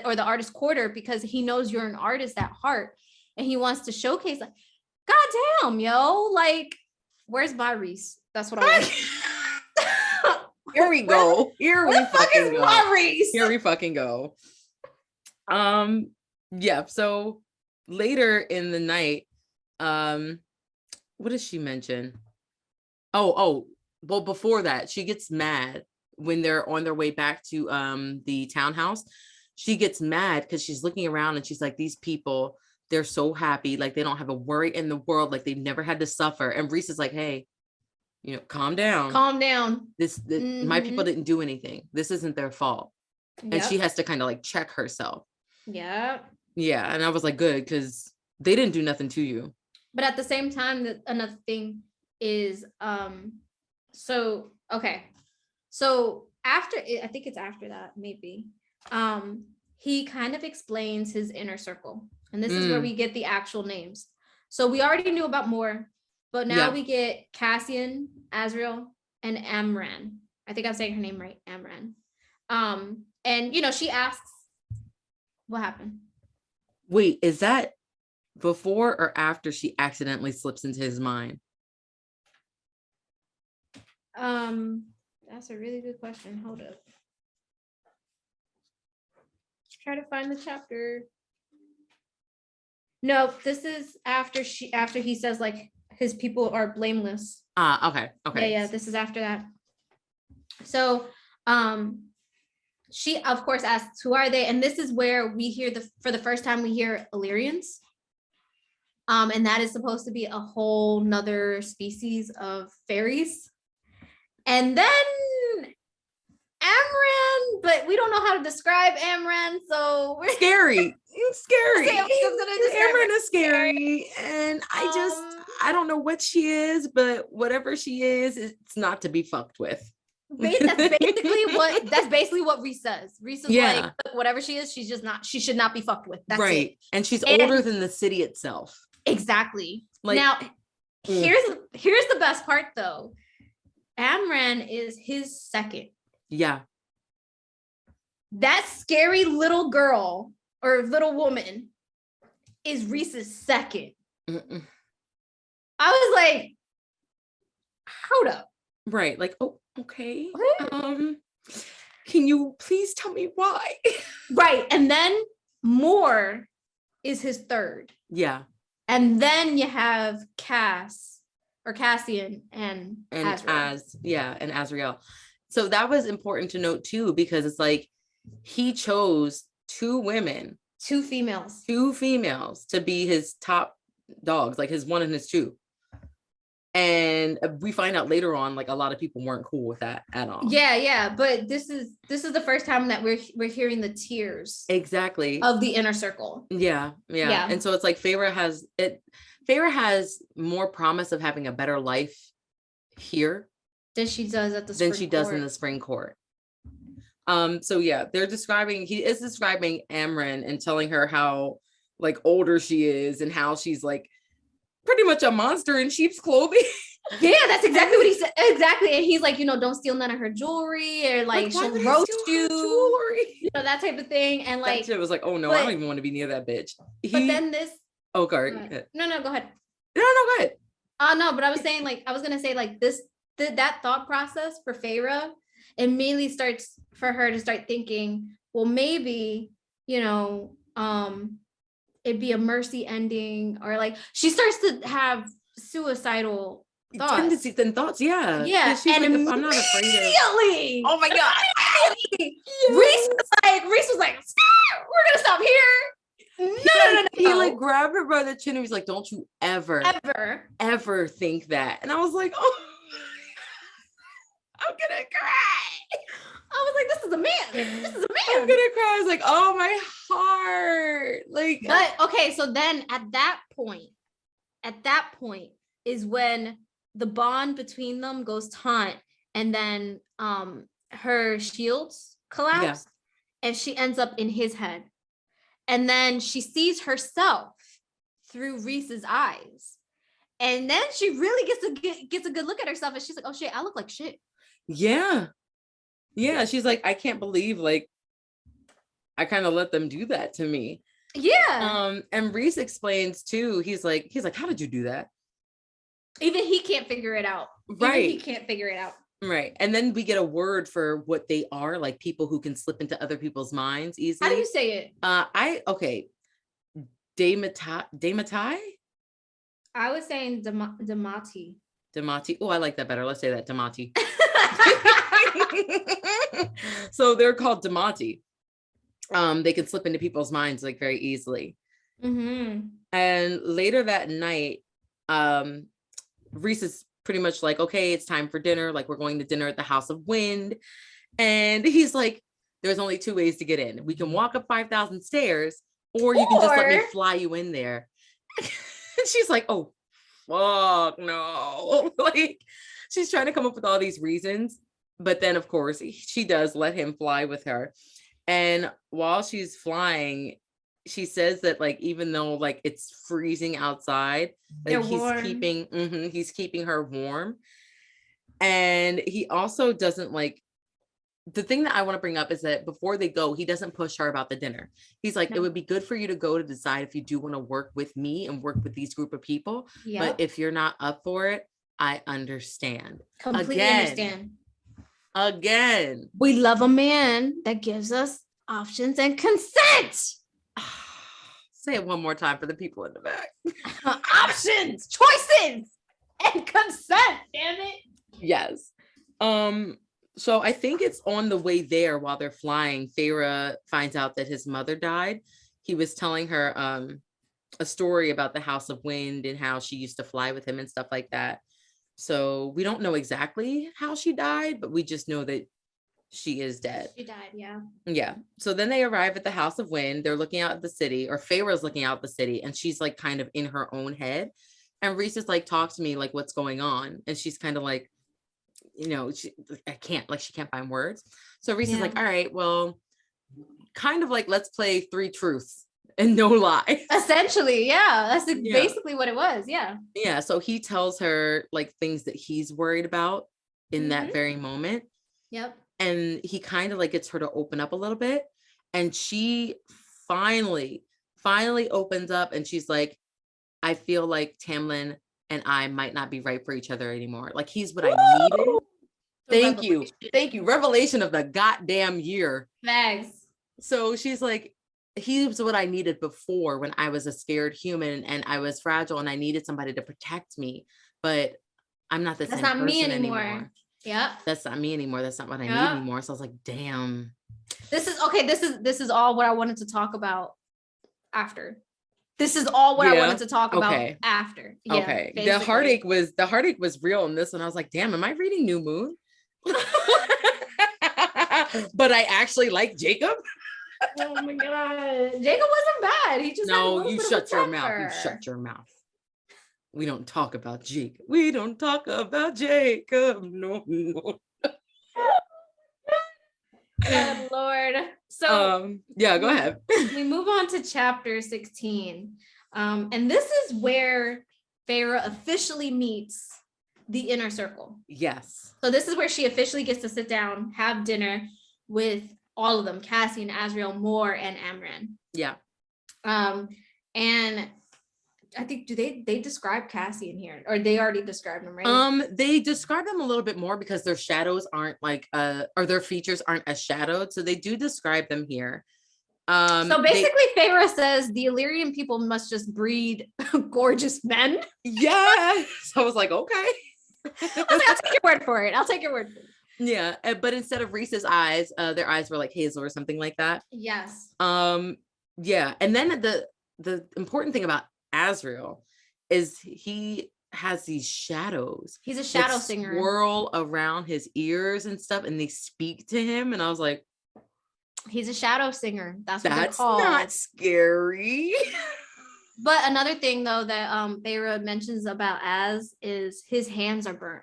or the artist quarter, because he knows you're an artist at heart and he wants to showcase, like, goddamn, yo, like, where's my Rhys? That's what I want. Here we go. Here we fucking go. Here we fucking go. Yeah. So later in the night, what does she mention? Well, before that, she gets mad when they're on their way back to the townhouse. She gets mad because she's looking around and she's like, these people, they're so happy, like they don't have a worry in the world, like they've never had to suffer. And Rhys is like, hey, you know, calm down. This my people didn't do anything. This isn't their fault. And she has to kind of like check herself. Yeah. And I was like, good, because they didn't do nothing to you. But at the same time, another thing is, so after, I think it's after that, maybe, he kind of explains his inner circle. And this is where we get the actual names. So we already knew about more, but now we get Cassian, Azriel, and Amran. I think I'm saying her name right, Amran. And, you know, she asks, what happened? Wait, is that before or after she accidentally slips into his mind? That's a really good question. Hold up. Try to find the chapter. No, this is after he says like his people are blameless. Okay. Yeah, this is after that. So, she of course asks, who are they? And this is where we hear for the first time we hear Illyrians. And that is supposed to be a whole nother species of fairies. And then Amren, but we don't know how to describe Amren, so we're scary. It's scary. Amren is scary. And I don't know what she is, but whatever she is, it's not to be fucked with. That's basically what Reese says. Reese is like, whatever she is, she should not be fucked with. That's right. It. And she's older than the city itself. Exactly. Like, now, here's the best part though. Amren is his second. Yeah. That scary little girl or little woman is Reese's second. Mm-mm. I was like, hold up. Right. Like, oh, okay. Can you please tell me why? Right. And then Moore is his third. Yeah. And then you have Cassian and Azrael. And Azrael. So that was important to note too, because it's like he chose two females to be his top dogs, like his one and his two. And we find out later on, like a lot of people weren't cool with that at all. Yeah. But this is the first time that we're hearing the tiers exactly of the inner circle. Yeah. And so it's like Feyre has more promise of having a better life here than she does in the spring court. So yeah, he is describing Amren and telling her how like older she is and how she's like pretty much a monster in sheep's clothing. Yeah, that's exactly what he said. Exactly. And he's like, don't steal none of her jewelry, or like she'll roast you, jewelry, that type of thing. And like, it was like, oh no, I don't even want to be near that bitch. But then this. Oh, sorry. No, go ahead. No, go ahead. No, but I was saying, like, I was gonna say, like, that thought process for Feyre immediately starts for her to start thinking, well, maybe, it'd be a mercy ending, or like she starts to have suicidal thoughts. Tendencies and thoughts, yeah. And like, I'm not afraid of. Oh my god. Reese was like, we're gonna stop here. No. He like grabbed her by the chin and he's like, don't you ever think that. And I was like, oh, I'm gonna cry. I was like, this is a man. I'm gonna cry. I was like, oh, my heart. Like, but okay, so then at that point is when the bond between them goes taut, and then her shields collapse, and she ends up in his head. And then she sees herself through Reese's eyes. And then she really gets a good look at herself, and she's like, oh shit, I look like shit. Yeah, she's like, I can't believe like I kind of let them do that to me. Yeah. And Reese explains too. He's like, how did you do that? Even he can't figure it out. Right. Right. And then we get a word for what they are, like people who can slip into other people's minds easily. How do you say it? Dematai? I was saying Damati. Damati. Oh, I like that better. Let's say that, Damati. So they're called Damati. They can slip into people's minds like very easily. Mm-hmm. And later that night, Reese is pretty much like, okay, it's time for dinner. Like, we're going to dinner at the House of Wind. And he's like, there's only two ways to get in. We can walk up 5,000 stairs, or you can just let me fly you in there. And she's like, oh, fuck no. Like, she's trying to come up with all these reasons. But then, of course, she does let him fly with her. And while she's flying, she says that, like, even though like it's freezing outside, like he's keeping her warm. And he also doesn't like, the thing that I want to bring up is that before they go, he doesn't push her about the dinner. He's like, it would be good for you to go to decide if you do want to work with me and work with these group of people. Yeah. But if you're not up for it, I understand. Completely understand. Again, we love a man that gives us options and consent. Say it one more time for the people in the back. Options, choices, and consent. Damn it. Yes. So I think it's on the way there while they're flying, Feyre finds out that his mother died. He was telling her, a story about the House of Wind and how she used to fly with him and stuff like that. So we don't know exactly how she died, but we just know that she is dead. She died, yeah. Yeah. So then they arrive at the House of Wind. They're looking out at the city, or Feyre's looking out the city, and she's like kind of in her own head. And Rhys is like, talk to me, like, what's going on? And she's kind of like, you know, she can't find words. So Rhys is like, all right, well, kind of like, let's play three truths and no lie. Essentially, yeah. That's basically what it was. Yeah. Yeah. So he tells her like things that he's worried about in that very moment. Yep. And he kind of like gets her to open up a little bit. And she finally opens up, and she's like, I feel like Tamlin and I might not be right for each other anymore. Like, he's what I needed. Thank you. Revelation of the goddamn year. Thanks. So she's like, he was what I needed before, when I was a scared human and I was fragile and I needed somebody to protect me, but I'm not the same person anymore. Yeah. That's not me anymore. That's not what I need anymore. So I was like, damn. This is all what I wanted to talk about after. This is all what I wanted to talk about after. Yeah, okay. Basically. The heartache was real in this one. I was like, damn, am I reading New Moon? But I actually like Jacob. Oh my God. Jacob wasn't bad. He just you shut your mouth. You shut your mouth. We don't talk about Jacob. We don't talk about Jacob. No. Good Lord. So go ahead. We move on to chapter 16. And this is where Feyre officially meets the inner circle. Yes. So this is where she officially gets to sit down, have dinner with all of them, Cassian, Azriel, Mor, and Amren. Yeah. And I think, do they describe Cassian here, or they already described him, right? They describe them a little bit more because their shadows aren't like or their features aren't as shadowed, so they do describe them here. So basically, Feyre says the Illyrian people must just breed gorgeous men. Yeah. So I was like, okay. I'll take your word for it. Yeah, but instead of Rhys's eyes, their eyes were like hazel or something like that. Yes. Yeah, and then the important thing about Azriel is he has these shadows. He's a shadow singer. Swirl around his ears and stuff, and they speak to him, and I was like, he's a shadow singer. That's what they're called. Not scary. But another thing though that Feyre mentions about Az is his hands are burnt.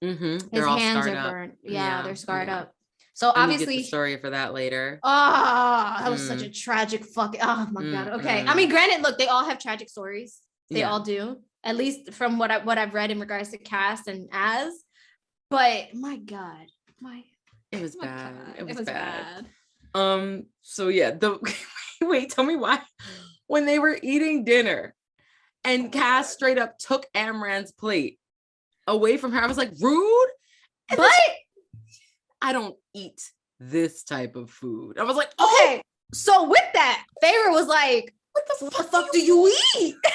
Mm-hmm. His hands are burnt. Yeah, they're scarred up. So obviously, we get the story for that later. Oh, that was such a tragic fucking. Oh my God. Okay. I mean, granted, look, they all have tragic stories. They all do. At least from what I've read in regards to Cass and Az. But my God, it was bad. It was bad. So yeah, wait, tell me why. When they were eating dinner, and Cass straight up took Amran's plate away from her, I was like, rude. But I don't eat this type of food. I was like, okay. So with that, Feyre was like, what the fuck do you eat? I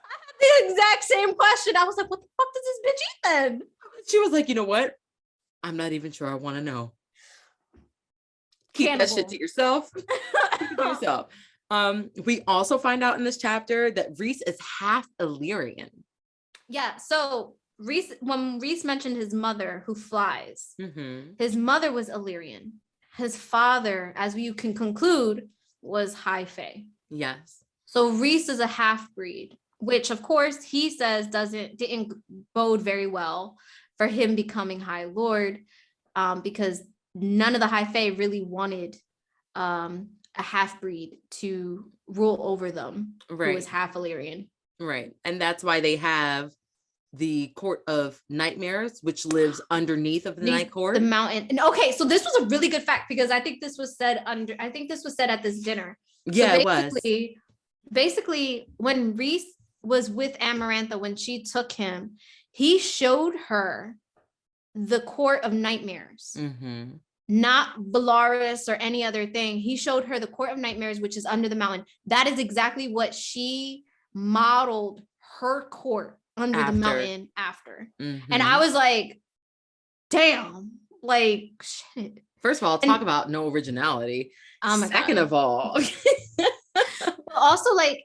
had the exact same question. I was like, what the fuck does this bitch eat then? She was like, you know what? I'm not even sure I want to know. Keep that shit to yourself. We also find out in this chapter that Rhys is half Illyrian. Yeah, so when Rhys mentioned his mother who flies, his mother was Illyrian. His father, as you can conclude, was High Fae. Yes. So Rhys is a half-breed, which of course he says didn't bode very well for him becoming High Lord, because none of the High Fae really wanted a half-breed to rule over them, who was half Illyrian. Right. And that's why they have the Court of Nightmares, which lives underneath of the Night Court. The mountain. And okay, so this was a really good fact, because I think this was said at this dinner. Yeah, so it was. Basically, when Rhys was with Amarantha, when she took him, he showed her the Court of Nightmares. Not Velaris or any other thing. He showed her the Court of Nightmares, which is under the mountain. That is exactly what she modeled her court under the mountain after. And I was like, damn, like, shit. First of all, talk about no originality. Second of all, also like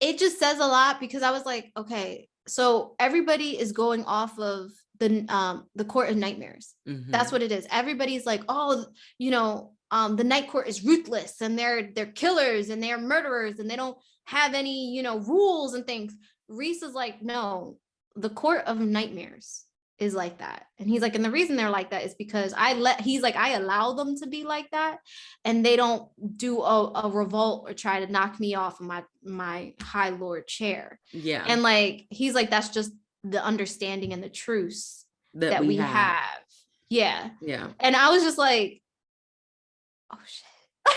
it just says a lot, because I was like, okay, so everybody is going off of the Court of Nightmares. Mm-hmm. That's what it is. Everybody's like, oh, the Night Court is ruthless, and they're killers, and they're murderers, and they don't have any, rules and things. Rhys is like, no, the Court of Nightmares is like that. And he's like, and the reason they're like that is because I allow them to be like that, and they don't do a revolt or try to knock me off of my High Lord chair. Yeah. And like, he's like, that's just the understanding and the truce that we have. Yeah. Yeah. And I was just like, oh shit.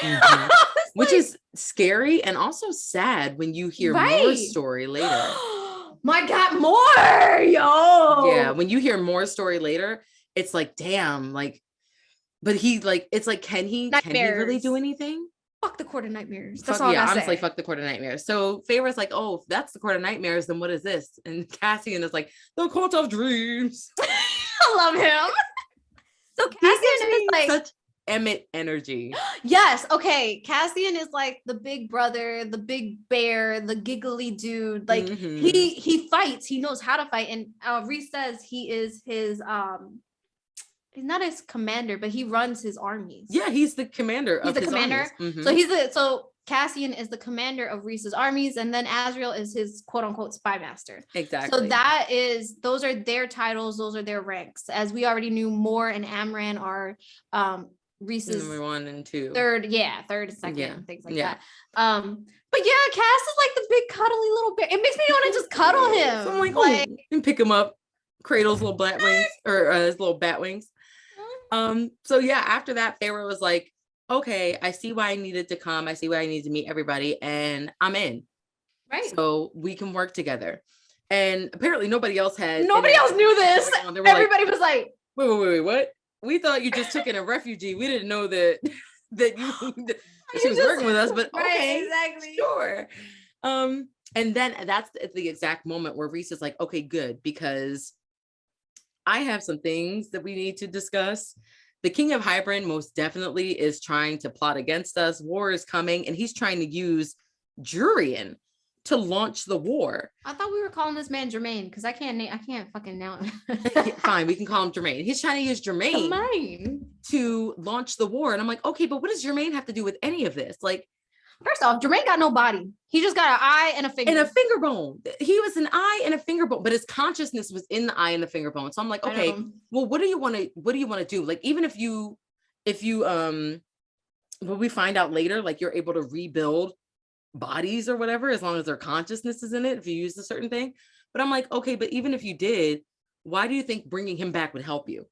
Mm-hmm. Which is scary and also sad when you hear more story later. My God, more, yo. Yeah, when you hear more story later, it's like, damn, like, but he like, it's like, can he really do anything? Fuck the Court of Nightmares. That's all I gotta honestly say. Fuck the Court of Nightmares. So Feyre's like, oh, if that's the Court of Nightmares, then what is this? And Cassian is like, the Court of Dreams. I love him. So Cassian is like such Emmett energy. Yes. Okay. Cassian is like the big brother, the big bear, the giggly dude. Like he fights. He knows how to fight. And Rhys says he is his he's not his commander, but he runs his armies. Yeah, he's the commander of his armies. Mm-hmm. So Cassian is the commander of Rhys's armies, and then Azriel is his quote unquote spy master. Exactly. So those are their titles, those are their ranks. As we already knew, Mor and Amran are Rhys's number 1 and 2. Third and second, things like that. But yeah, Cass is like the big cuddly little bear. It makes me want to just cuddle him. So I'm like, oh, and pick him up, cradle his little bat wings or his little bat wings. So yeah, after that, Feyre was like, okay, I see why I needed to come. I see why I needed to meet everybody, and I'm in. Right. So we can work together. And apparently nobody else knew this. Everybody was like, wait, what? We thought you just took in a refugee. We didn't know that she was working with us, but okay, exactly. Sure. And then that's the exact moment where Rhys is like, okay, good, because I have some things that we need to discuss. The King of Hybern most definitely is trying to plot against us. War is coming, and he's trying to use Jurian to launch the war. I thought we were calling this man Jermaine, because I can't fucking know. Fine, we can call him Jermaine. He's trying to use Jermaine to launch the war. And I'm like, okay, but what does Jermaine have to do with any of this? Like, first off, Jermaine got no body. He just got an eye and a finger. And a finger bone. He was an eye and a finger bone, but his consciousness was in the eye and the finger bone. So I'm like, okay, well, what do you want to do? Like, even if you what we find out later, like you're able to rebuild bodies or whatever, as long as their consciousness is in it, if you use a certain thing. But I'm like, okay, but even if you did, why do you think bringing him back would help you?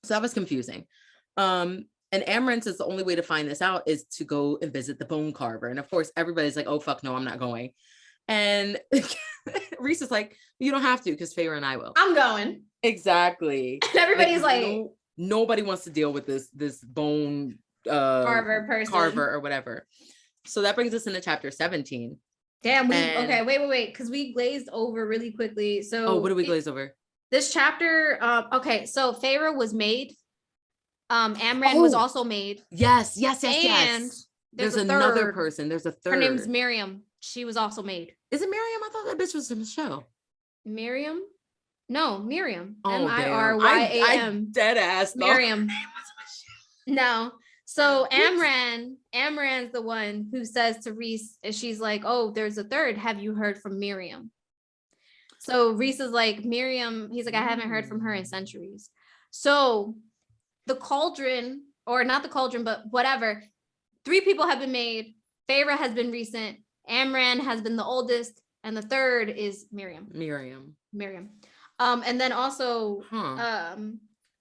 So that was confusing. And Amran says the only way to find this out is to go and visit the bone carver. And of course, everybody's like, oh, fuck no, I'm not going. And Rhys is like, you don't have to, because Feyre and I will. I'm going. Exactly. And everybody's like nobody wants to deal with this bone carver person. Carver or whatever. So that brings us into chapter 17. Damn, okay, wait, because we glazed over really quickly. So what did we glaze over? This chapter, okay, so Feyre was made. Amran was also made. Yes. And there's another person. There's a third. Her name's Miriam. She was also made. Is it Miriam? I thought that bitch was in the show. Miriam? No, Miriam. Oh, Miriam. I dead ass. Miriam. No. So Amran's the one who says to Rhys, she's like, oh, there's a third. Have you heard from Miriam? So Rhys is like, Miriam, he's like, I haven't heard from her in centuries. So the cauldron, or not the cauldron, but whatever, 3 people have been made. Feyre has been recent. Amran has been the oldest. And the third is Miriam. And then also,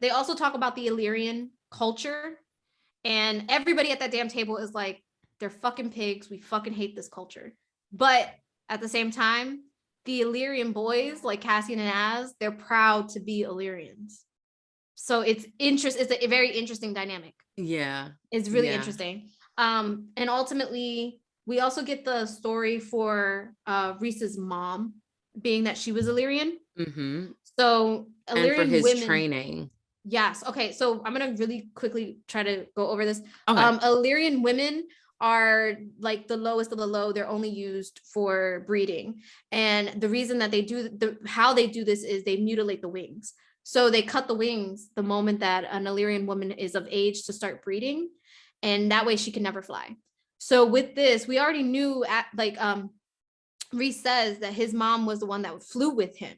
they also talk about the Illyrian culture. And everybody at that damn table is like, they're fucking pigs. We fucking hate this culture. But at the same time, the Illyrian boys, like Cassian and Az, they're proud to be Illyrians. So it's a very interesting dynamic. Yeah. It's really interesting. And ultimately, we also get the story for Rhys's mom, being that she was Illyrian. Mm-hmm. So Illyrian and for his women, training. Yes. Okay. So I'm going to really quickly try to go over this. Okay. Illyrian women are like the lowest of the low. They're only used for breeding. And the reason that they do how they do this is they mutilate the wings. So they cut the wings the moment that an Illyrian woman is of age to start breeding. And that way she can never fly. So with this, we already knew Rhys says that his mom was the one that flew with him.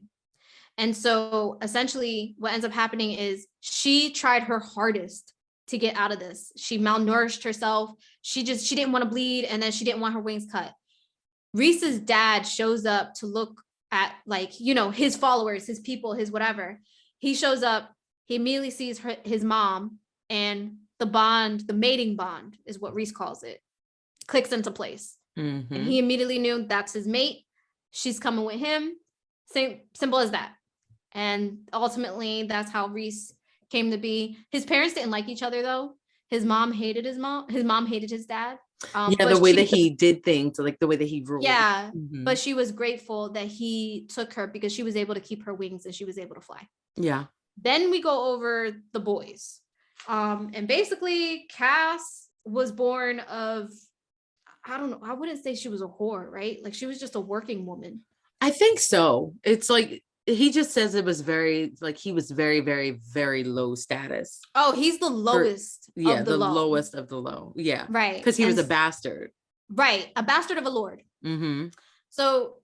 And so essentially what ends up happening is she tried her hardest to get out of this. She malnourished herself. She didn't want to bleed. And then she didn't want her wings cut. Rhys's dad shows up to look at his followers, his people, his whatever. He shows up, he immediately sees his mom, and the mating bond is what Rhys calls it, clicks into place. Mm-hmm. And he immediately knew that's his mate. She's coming with him. Simple as that. And ultimately, that's how Rhys came to be. His parents didn't like each other, though. His mom hated his mom. His mom hated his dad. The way that he did things, like the way that he ruled. Yeah, but she was grateful that he took her because she was able to keep her wings and she was able to fly. Yeah. Then we go over the boys. And basically, Cass was born of, I don't know, I wouldn't say she was a whore, right? Like she was just a working woman. I think so. It's like, he just says it was very, like he was very, very, very low status. Oh, he's the lowest. Of the lowest of the low. Yeah. Right. Because he was a bastard. Right. A bastard of a lord. Mm-hmm. So,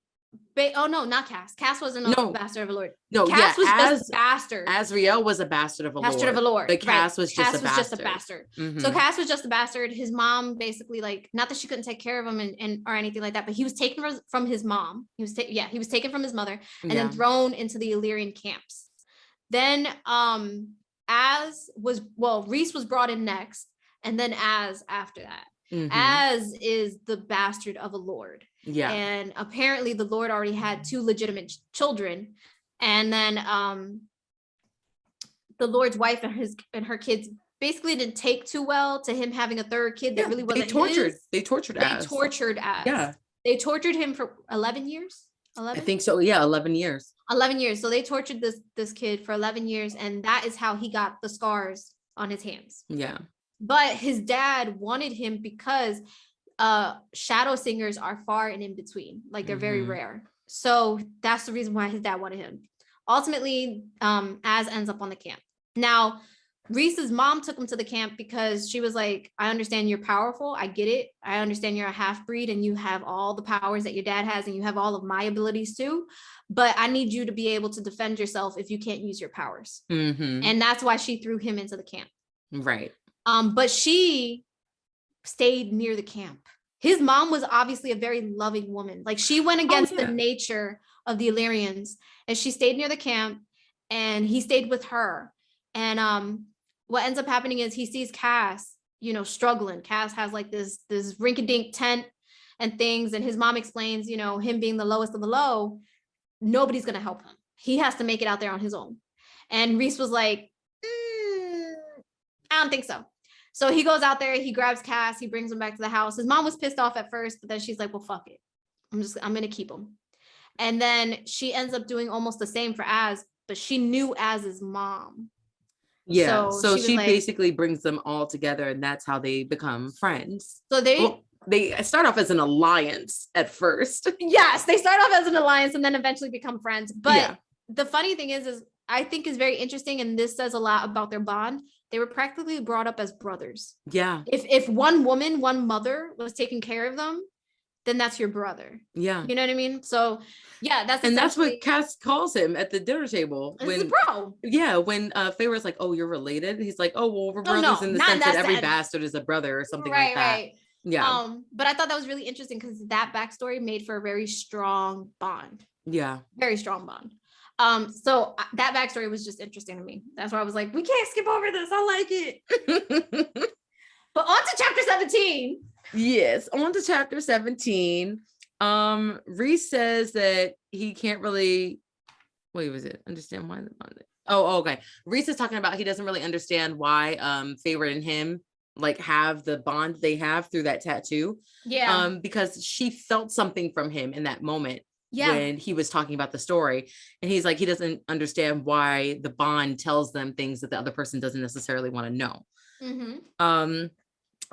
oh no, not Cass. Cass wasn't a bastard of a lord. No, Cass was just a bastard. Azriel was a bastard of a lord. Bastard of a lord. But Cass was just a bastard. Mm-hmm. So Cass was just a bastard. His mom basically, like, not that she couldn't take care of him and or anything like that, but he was taken from his mom. He was taken from his mother and then thrown into the Illyrian camps. Then Rhys was brought in next, and then Az after that. Mm-hmm. Az is the bastard of a lord. Yeah. And apparently the Lord already had 2 legitimate children. And then the Lord's wife and her kids basically didn't take too well to him having a third kid that really wasn't his. They tortured Az. Yeah. They tortured him for 11 years. 11? I think so. Yeah, 11 years. 11 years. So they tortured this kid for 11 years. And that is how he got the scars on his hands. Yeah. But his dad wanted him because shadow singers are far and in between, like they're very rare. So that's the reason why his dad wanted him. Ultimately, Az ends up on the camp. Now, Rhys's mom took him to the camp because she was like, I understand you're powerful. I get it. I understand you're a half-breed and you have all the powers that your dad has and you have all of my abilities too. But I need you to be able to defend yourself if you can't use your powers. Mm-hmm. And that's why she threw him into the camp. Right. But she stayed near the camp. His mom was obviously a very loving woman. Like she went against the nature of the Illyrians, and she stayed near the camp and he stayed with her. And what ends up happening is he sees Cass, struggling. Cass has like this rink-a-dink tent and things. And his mom explains, him being the lowest of the low, nobody's going to help him. He has to make it out there on his own. And Rhys was like, I don't think so. So he goes out there, he grabs Cass, he brings him back to the house. His mom was pissed off at first, but then she's like, well, fuck it. I'm going to keep him. And then she ends up doing almost the same for Az, but she knew Az's mom. Yeah. So she basically brings them all together, and that's how they become friends. So they start off as an alliance at first. Yes, they start off as an alliance and then eventually become friends. But the funny thing is I think is very interesting, and this says a lot about their bond. They were practically brought up as brothers. Yeah. If one mother was taking care of them, then that's your brother. Yeah. You know what I mean? So that's what Cass calls him at the dinner table. When bro. Yeah, when Feyre's like, oh, you're related. He's like, oh, well, we're brothers in the sense that every bastard is a brother or something like that. Right. Yeah. But I thought that was really interesting because that backstory made for a very strong bond. Yeah. Very strong bond. So that backstory was just interesting to me. That's why I was like, we can't skip over this. I like it. But on to chapter 17. Yes, on to chapter 17. Rhys says that he can't really understand why. Oh, okay. Rhys is talking about he doesn't really understand why Feyre and him like have the bond they have through that tattoo. Yeah. Because she felt something from him in that moment. when he was talking about the story. And he's like, he doesn't understand why the bond tells them things that the other person doesn't necessarily want to know. And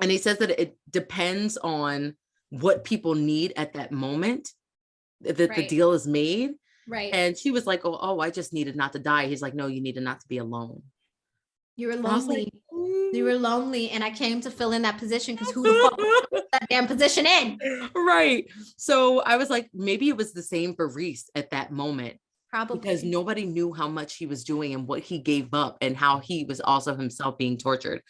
he says that it depends on what people need at that moment that the deal is made. Right. And she was like, oh, I just needed not to die. He's like, no, you needed not to be alone. You were lonely. You were lonely, and I came to fill in that position because who the fuck put that damn position in? Right. So I was like, maybe it was the same for Rhys at that moment. Probably. Because nobody knew how much he was doing and what he gave up and how he was also himself being tortured.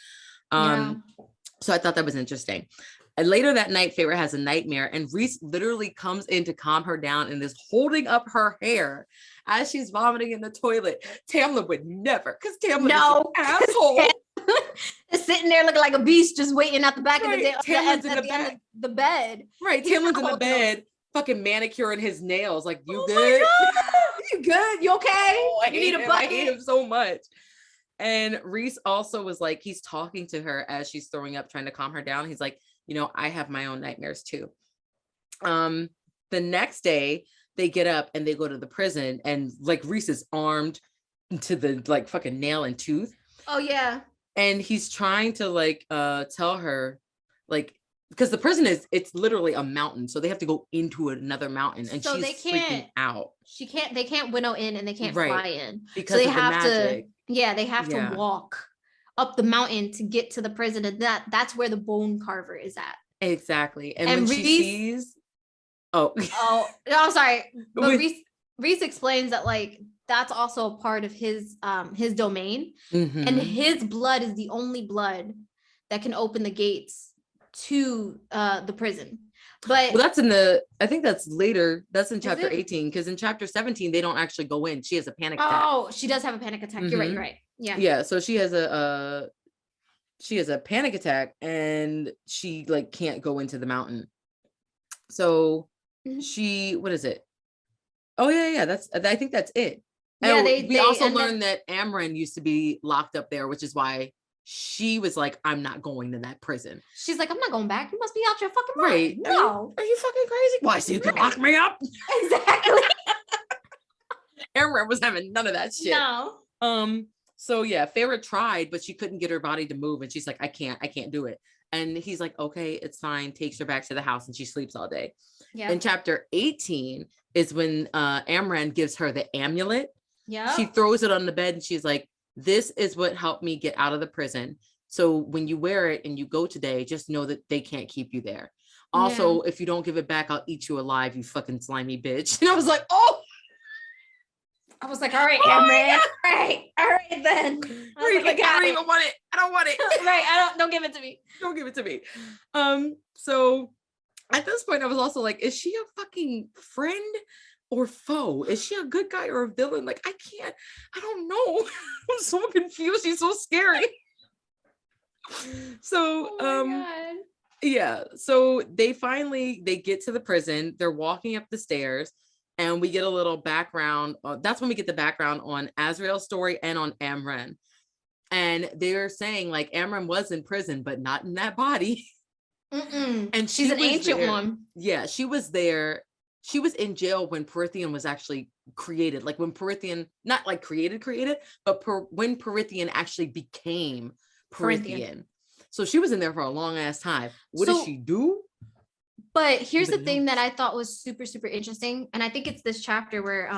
So I thought that was interesting. And later that night, Feyre has a nightmare, and Rhys literally comes in to calm her down and is holding up her hair as she's vomiting in the toilet. Tamlin would never, because Tamlin is an asshole. Just sitting there looking like a beast, just waiting at the back of the day, Tamlin's at the end of the bed. Right, Tamlin's in the bed, fucking manicuring his nails. Like, you good? You good? You okay? Oh, you need a bucket. I hate him so much. And Rhys also was like, he's talking to her as she's throwing up, trying to calm her down. He's like, you know, I have my own nightmares too. The next day they get up and they go to the prison, and like Rhys is armed to the like fucking nail and tooth. Oh yeah. And he's trying to like tell her, like, because the prison it's literally a mountain, so they have to go into another mountain, and so she's freaking out. They can't winnow in, and they can't fly in because so they have to. Yeah, they have to walk up the mountain to get to the prison, and that's where the bone carver is at. Exactly. And when she sees, no, I'm sorry, but Rhys explains that like that's also a part of his domain, and his blood is the only blood that can open the gates to the prison. But that's I think that's later. That's in chapter 18, because in chapter 17 they don't actually go in. She has a panic attack. Oh, she does have a panic attack. You're right. Yeah. So she has a panic attack, and she like can't go into the mountain. So what is it? Oh yeah. I think that's it. Yeah, we also learned that Amren used to be locked up there, which is why she was like, I'm not going to that prison. She's like, I'm not going back. You must be out your fucking mind. Right. No. Are you fucking crazy? Why, so you can lock me up? Exactly. Amren was having none of that shit. No. So yeah, Feyre tried, but she couldn't get her body to move, and she's like, I can't do it. And he's like, okay, it's fine. Takes her back to the house, and she sleeps all day. Yeah. In chapter 18 is when Amren gives her the amulet. Yeah. She throws it on the bed, and she's like, this is what helped me get out of the prison. So when you wear it and you go today, just know that they can't keep you there. Also, if you don't give it back, I'll eat you alive, you fucking slimy bitch. And I was like, oh. I was like, all right, Amren. All right then. I don't even want it. I don't want it. Right. Don't give it to me. Don't give it to me. So at this point I was also like, is she a fucking friend or foe? Is she a good guy or a villain? Like, I don't know. I'm so confused. She's so scary. So yeah, so they get to the prison. They're walking up the stairs, and we get a little background. That's when we get the background on Azrael's story and on Amren. And they're saying like Amren was in prison, but not in that body. And she's an ancient one. Yeah, she was there. She was in jail when Prythian was actually created. Like when Prythian, not like created, but when Prythian actually became Prythian. So she was in there for a long ass time. What did she do? But here's the thing that I thought was super, super interesting. And I think it's this chapter where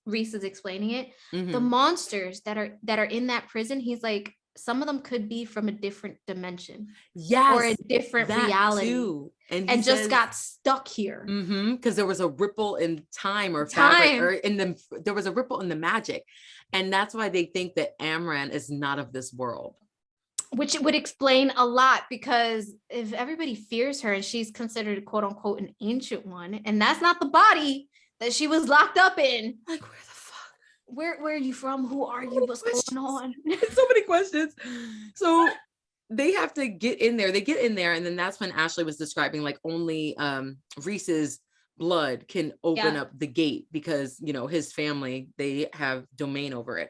Rhys is explaining it. The monsters that are in that prison, he's like, some of them could be from a different dimension. Yes. Or a different reality. Too. And just got stuck here. Because there was a ripple in time or fabric, or there was a ripple in the magic. And that's why they think that Amren is not of this world. Which would explain a lot, because if everybody fears her and she's considered quote unquote an ancient one, and that's not the body that she was locked up in. Like, where the fuck? Where are you from? Who are you? What's going on? So many questions. So they have to get in there. They get in there, and then that's when Ashley was describing like only Rhys's blood can open up the gate, because his family, they have domain over it.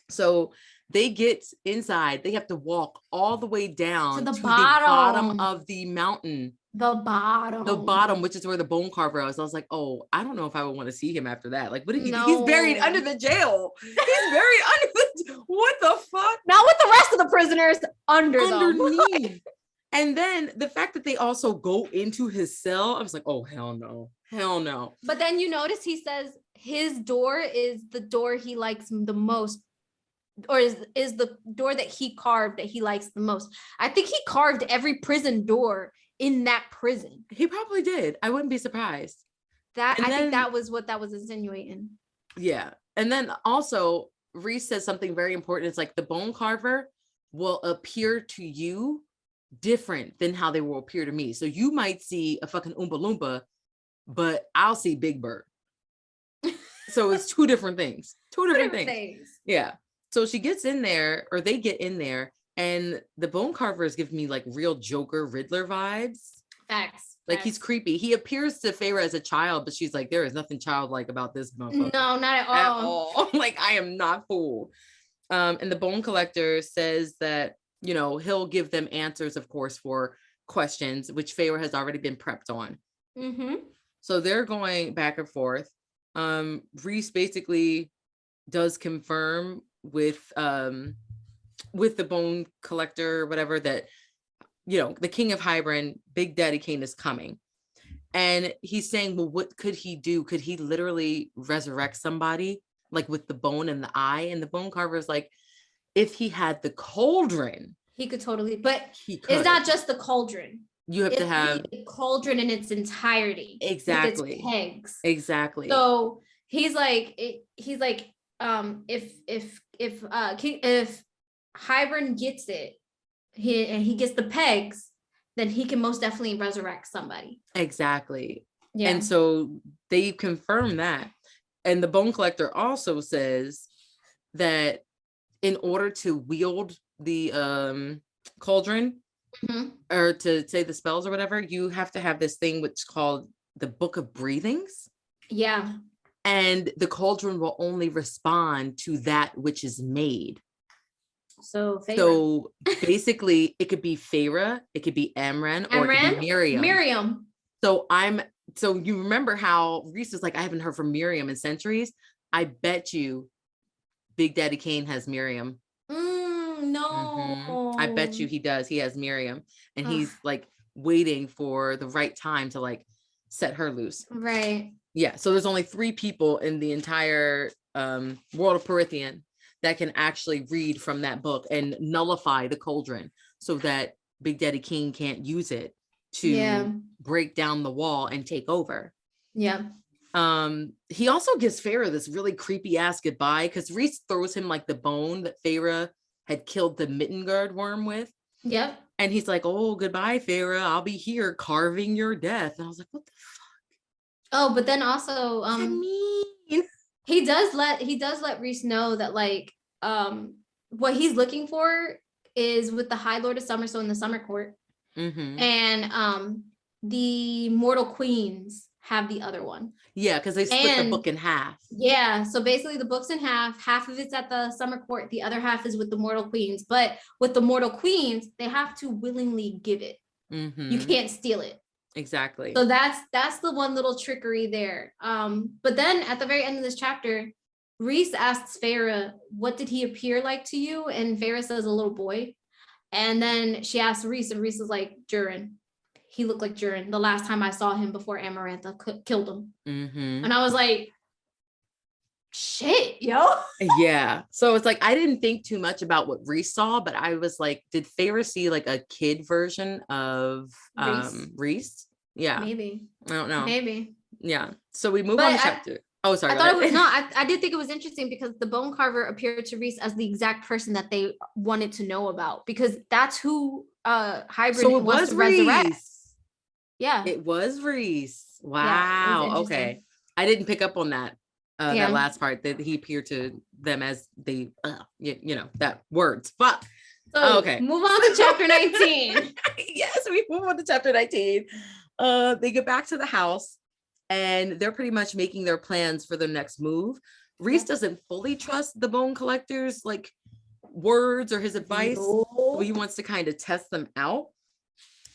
So they get inside, they have to walk all the way down to the bottom of the mountain. The bottom, which is where the bone carver was. I was like, oh, I don't know if I would want to see him after that. Like, what? He's buried under the jail. He's buried under the. What the fuck? Not with the rest of the prisoners underneath. And then the fact that they also go into his cell, I was like, oh, hell no. But then you notice he says his door is the door he likes the most, or is the door that he carved that he likes the most. I think he carved every prison door in that prison. He probably did. I wouldn't be surprised. I think that was what that was insinuating. Yeah. And then also Rhys says something very important. It's like the bone carver will appear to you different than how they will appear to me. So you might see a fucking Oompa Loompa, but I'll see Big Bird. So it's two different things. Two different things. Yeah. So she gets in there, or they get in there, and the bone carvers give me like real Joker Riddler vibes. Facts. Like he's creepy. He appears to Feyre as a child, but she's like, there is nothing childlike about this motherfucker. No, not at all. Like, I am not fooled. And the bone collector says that, you know, he'll give them answers, of course, for questions, which Feyre has already been prepped on. Mm-hmm. So they're going back and forth. Rhys basically does confirm with the bone collector or whatever that, you know, the King of Hybern, Big Daddy Kane, is coming. And he's saying, well, what could he do? Could he literally resurrect somebody, like with the bone and the eye? And the bone carver is like, if he had the cauldron, he could totally, but it's not just the cauldron. You have to have the cauldron in its entirety. Exactly. With its pegs. Exactly. So he's like, if Hybern gets it, he gets the pegs, then he can most definitely resurrect somebody. Exactly. Yeah. And so they confirm that. And the bone collector also says that in order to wield the cauldron, mm-hmm. or to say the spells or whatever, you have to have this thing which is called the Book of Breathings. Yeah. And the cauldron will only respond to that which is made. So basically it could be Feyre, it could be Amren, or it could be Miriam. So you remember how Rhys is like, I haven't heard from Miriam in centuries. I bet you Big Daddy Kane has Miriam. No. Mm-hmm. I bet you he does. He has Miriam, and he's like waiting for the right time to like set her loose. Right. Yeah. So there's only 3 people in the entire world of Prythian that can actually read from that book and nullify the cauldron, so that Big Daddy King can't use it to break down the wall and take over. Yeah. He also gives Feyre this really creepy ass goodbye, because Rhys throws him like the bone that Feyre had killed the Mittengard worm with. Yep. And he's like, oh, goodbye, Feyre. I'll be here carving your death. And I was like, what the fuck? Oh, but then also he does let Rhys know that like what he's looking for is with the High Lord of Summer, so in the Summer Court. Mm-hmm. And the Mortal Queens have the other one. Yeah, because they split the book in half. Yeah, so basically the book's in half of it's at the Summer Court, the other half is with the Mortal Queens. But with the Mortal Queens, they have to willingly give it. Mm-hmm. You can't steal it. Exactly. So that's the one little trickery there. But then at the very end of this chapter, Rhys asks Feyre, what did he appear like to you? And Feyre says, a little boy. And then she asks Rhys, and Rhys is like, Durin. He looked like Durin the last time I saw him before Amarantha killed him. Mm-hmm. And I was like, shit, yo. Yeah. So it's like, I didn't think too much about what Rhys saw, but I was like, did Feyre see like a kid version of Rhys? Yeah. Maybe. I don't know. Maybe. Yeah. So we move on to chapter. Oh, sorry. I did think it was interesting because the bone carver appeared to Rhys as the exact person that they wanted to know about, because that's who Hybrid wants to resurrect. Yeah. It was Rhys. Wow. Yeah, okay. I didn't pick up on that. That last part, that he appeared to them as the, you know, that words. Fuck. So okay. Move on to chapter 19. Yes, we move on to chapter 19. They get back to the house and they're pretty much making their plans for their next move. Rhys doesn't fully trust the bone collectors, like words or his advice. So he wants to kind of test them out.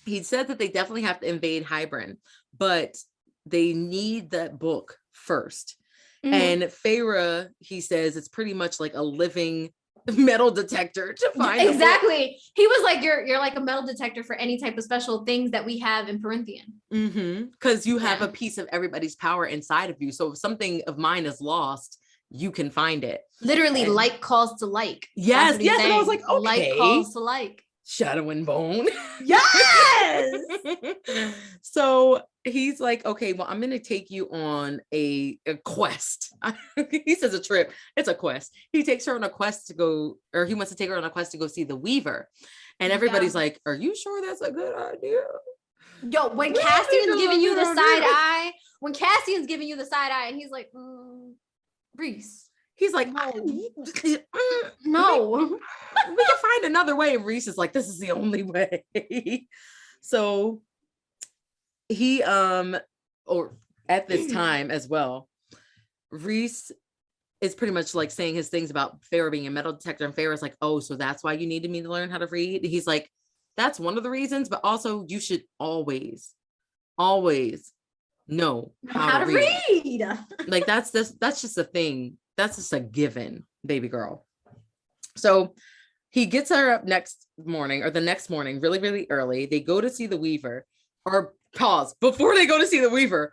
He said that they definitely have to invade Hybern, but they need that book first. And Feyre, he says, it's pretty much like a living metal detector to find. Exactly. He was like, you're like a metal detector for any type of special things that we have in Perinthian. Because you have a piece of everybody's power inside of you. So if something of mine is lost, you can find it. Literally, like calls to like. Yes. And I was like, okay. Like calls to like. Shadow and Bone. Yes. So he's like, okay, well, I'm gonna take you on a quest. He says a trip. It's a quest. He takes her on a quest to go, or he wants to take her on a quest to go see the Weaver. And everybody's like, are you sure that's a good idea? Yo, when Cassian's giving you the side eye, and he's like, Rhys. He's like, no. We can find another way. And Rhys is like, this is the only way. So he, or at this time as well, Rhys is pretty much like saying his things about Feyre being a metal detector. And Feyre's like, oh, so that's why you needed me to learn how to read? He's like, that's one of the reasons, but also you should always know how to read. Like that's just a thing. That's just a given, baby girl. So he gets her up the next morning, really, really early. They go to see the Weaver, or pause. Before they go to see the Weaver,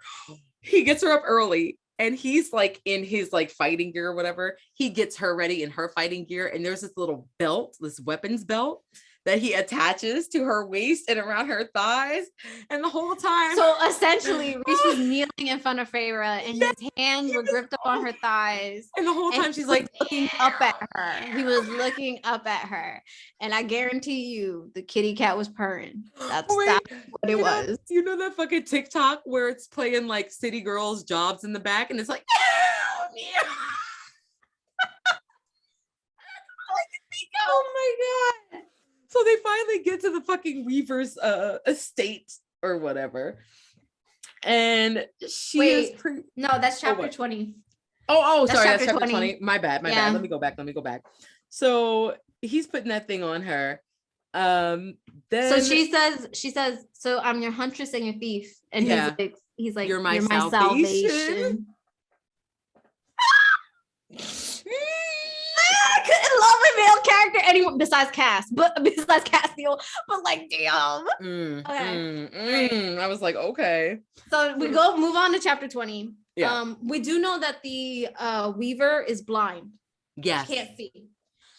he gets her up early and he's like in his like fighting gear or whatever. He gets her ready in her fighting gear. And there's this little belt, this weapons belt that he attaches to her waist and around her thighs. And the whole time. So essentially, Rhys was kneeling in front of Feyre and his hands were gripped up on her thighs. And the whole time she's like looking up at her. He was looking up at her. And I guarantee you the kitty cat was purring. That's what it was. You know that fucking TikTok where it's playing like city girls' jobs in the back and it's like, oh my God. So they finally get to the fucking Weaver's estate or whatever. And no, that's chapter 20. Sorry, that's chapter 20. My bad. Let me go back. So he's putting that thing on her. Then so she says, so I'm your huntress and your thief. And he's like, you're my salvation. I couldn't love a male character anyone besides Castiel, but like damn. I was like, okay. So we move on to chapter 20. Yeah. We do know that the Weaver is blind. Yes. Can't see.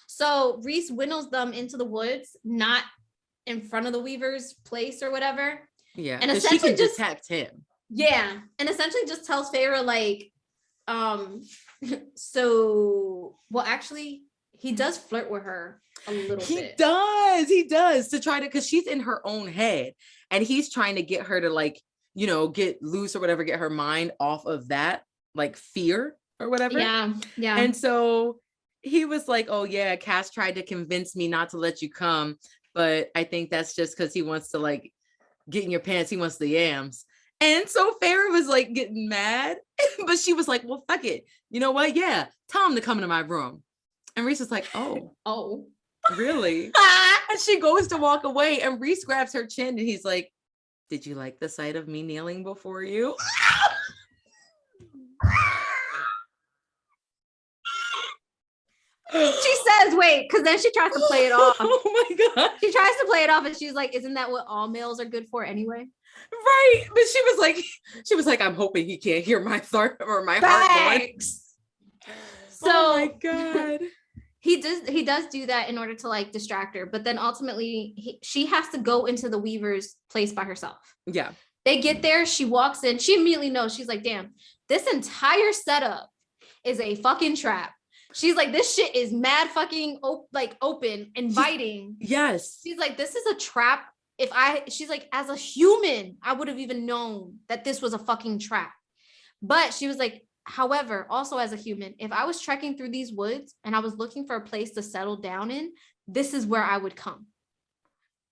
So Rhys winnows them into the woods, not in front of the Weaver's place or whatever. Yeah. And essentially she can just detect him. Yeah. And essentially just tells Feyre like, so well actually he does flirt with her a little bit. He does to try to, because she's in her own head and he's trying to get her to like, you know, get loose or whatever, get her mind off of that like fear or whatever. Yeah. And so he was like, oh yeah, Cass tried to convince me not to let you come, but I think that's just because he wants to like get in your pants. He wants the yams. And so Feyre was like getting mad, but she was like, well, fuck it. You know what? Yeah. Tell him to come into my room. And Rhys is like, oh, really? And she goes to walk away and Rhys grabs her chin and he's like, did you like the sight of me kneeling before you? She says, wait, because then she tries to play it off. Oh my God. She tries to play it off and she's like, isn't that what all males are good for anyway? Right. But she was like, I'm hoping he can't hear my heart or my heart going. So oh my God. He does do that in order to like distract her, but then ultimately she has to go into the Weaver's place by herself. Yeah. They get there, she walks in, she immediately knows, she's like, damn, this entire setup is a fucking trap. She's like, this shit is mad fucking open, inviting. Yes. She's like, this is a trap. She's like, as a human, I would have even known that this was a fucking trap. But she was like, however, also as a human, if I was trekking through these woods and I was looking for a place to settle down in, this is where I would come.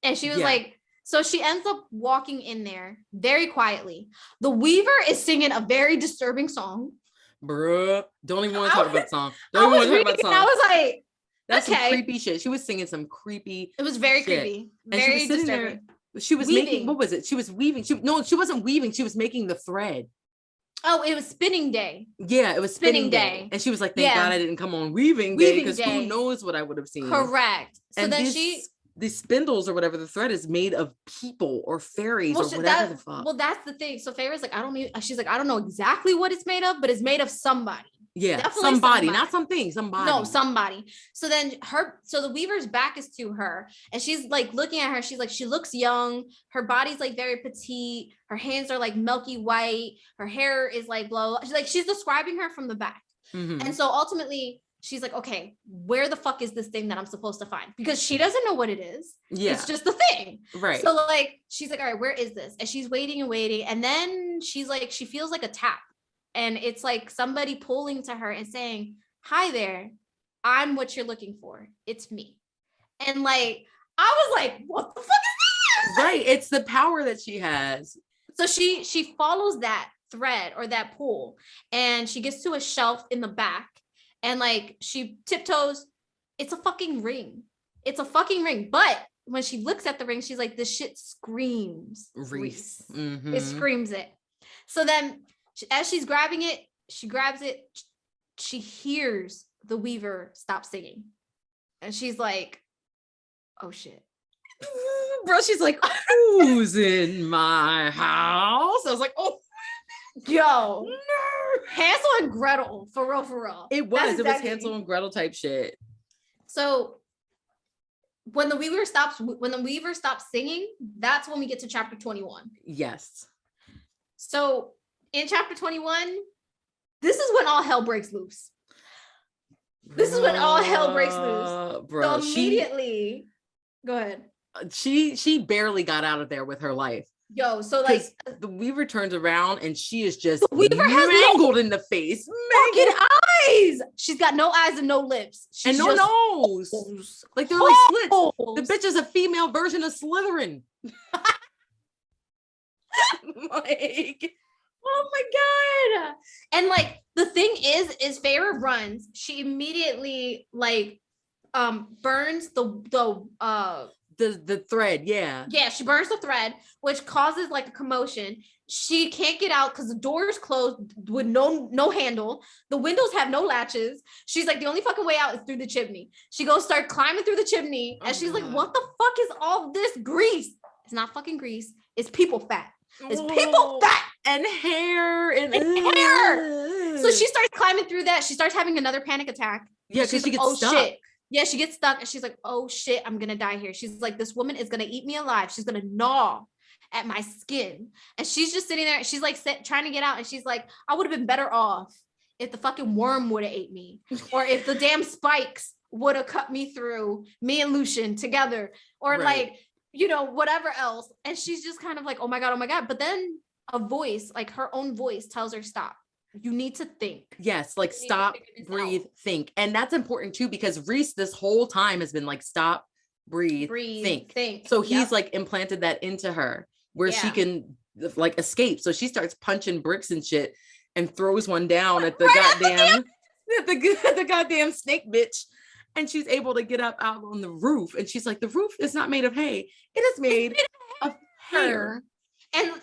And she was like, so she ends up walking in there very quietly. The Weaver is singing a very disturbing song. Bruh, don't even want to talk about the song. Don't even want to talk about the song. I was like, That's some creepy shit. She was singing some creepy. It was very shit. creepy. And very she was sitting disturbing. there. She was making, what was it? She was weaving. She wasn't weaving. She was making the thread. Oh, it was spinning day. Yeah, it was spinning day. And she was like, thank God I didn't come on weaving day, because who knows what I would have seen. Correct. So and then these spindles or whatever, the thread is made of people or fairies or whatever the fuck. Well, that's the thing. So Feyre's like, she's like, I don't know exactly what it's made of, but it's made of somebody. Yeah, definitely somebody, not something, somebody. No, somebody. So then the Weaver's back is to her, and she's like looking at her. She's like, she looks young. Her body's like very petite. Her hands are like milky white. Her hair is like blow. She's describing her from the back. Mm-hmm. And so ultimately, she's like, okay, where the fuck is this thing that I'm supposed to find? Because she doesn't know what it is. Yeah. It's just the thing. Right. So like, she's like, all right, where is this? And she's waiting and waiting. And then she's like, she feels like a tap. And it's like somebody pulling to her and saying, hi there, I'm what you're looking for. It's me. And like, I was like, what the fuck is this? Right. It's the power that she has. So she follows that thread or that pull, and she gets to a shelf in the back, and like she tiptoes. It's a fucking ring. It's a fucking ring. But when she looks at the ring, she's like, this shit screams Reese. Mm-hmm. It screams it. So then as she's grabbing it, she grabs it. She hears the Weaver stop singing. And she's like, oh shit. Bro, she's like, who's in my house? I was like, oh, yo, no. Hansel and Gretel, for real. It was Hansel and Gretel type shit. So when the Weaver stops singing, that's when we get to chapter 21. Yes. So in chapter 21, this is when all hell breaks loose. This is when all hell breaks loose. Bro, so immediately, go ahead. She barely got out of there with her life. Yo, so like the Weaver turns around and she is just Weaver has mangled in the face. Fucking eyes. She's got no eyes and no lips. She's and no nose. Like they're like slits. The bitch is a female version of Slytherin. Like, oh my God. And like the thing is Feyre runs. She immediately like burns the thread. Yeah, she burns the thread, which causes like a commotion. She can't get out because the door is closed with no handle. The windows have no latches. She's like, the only fucking way out is through the chimney. She goes start climbing through the chimney, and she's like, what the fuck is all this grease? It's not fucking grease. It's people fat. It's people fat and hair and hair. So she starts climbing through that. She starts having another panic attack. Yeah, because she gets stuck. Shit. Yeah, she gets stuck, and she's like, oh shit, I'm gonna die here. She's like, this woman is gonna eat me alive. She's gonna gnaw at my skin. And she's just sitting there. She's like trying to get out, and she's like, I would have been better off if the fucking worm would have ate me, or if the damn spikes would have cut me through, me and Lucian together, or like, you know, whatever else. And she's just kind of like, oh my God. But then a voice, like her own voice, tells her, stop. You need to think. Yes, like stop, breathe, think. And that's important too, because Reese this whole time has been like, stop, breathe, think. So he's like implanted that into her where she can like escape. So she starts punching bricks and shit and throws one down at the the goddamn snake bitch. And she's able to get up out on the roof. And she's like, the roof is not made of hay. It is made of hair.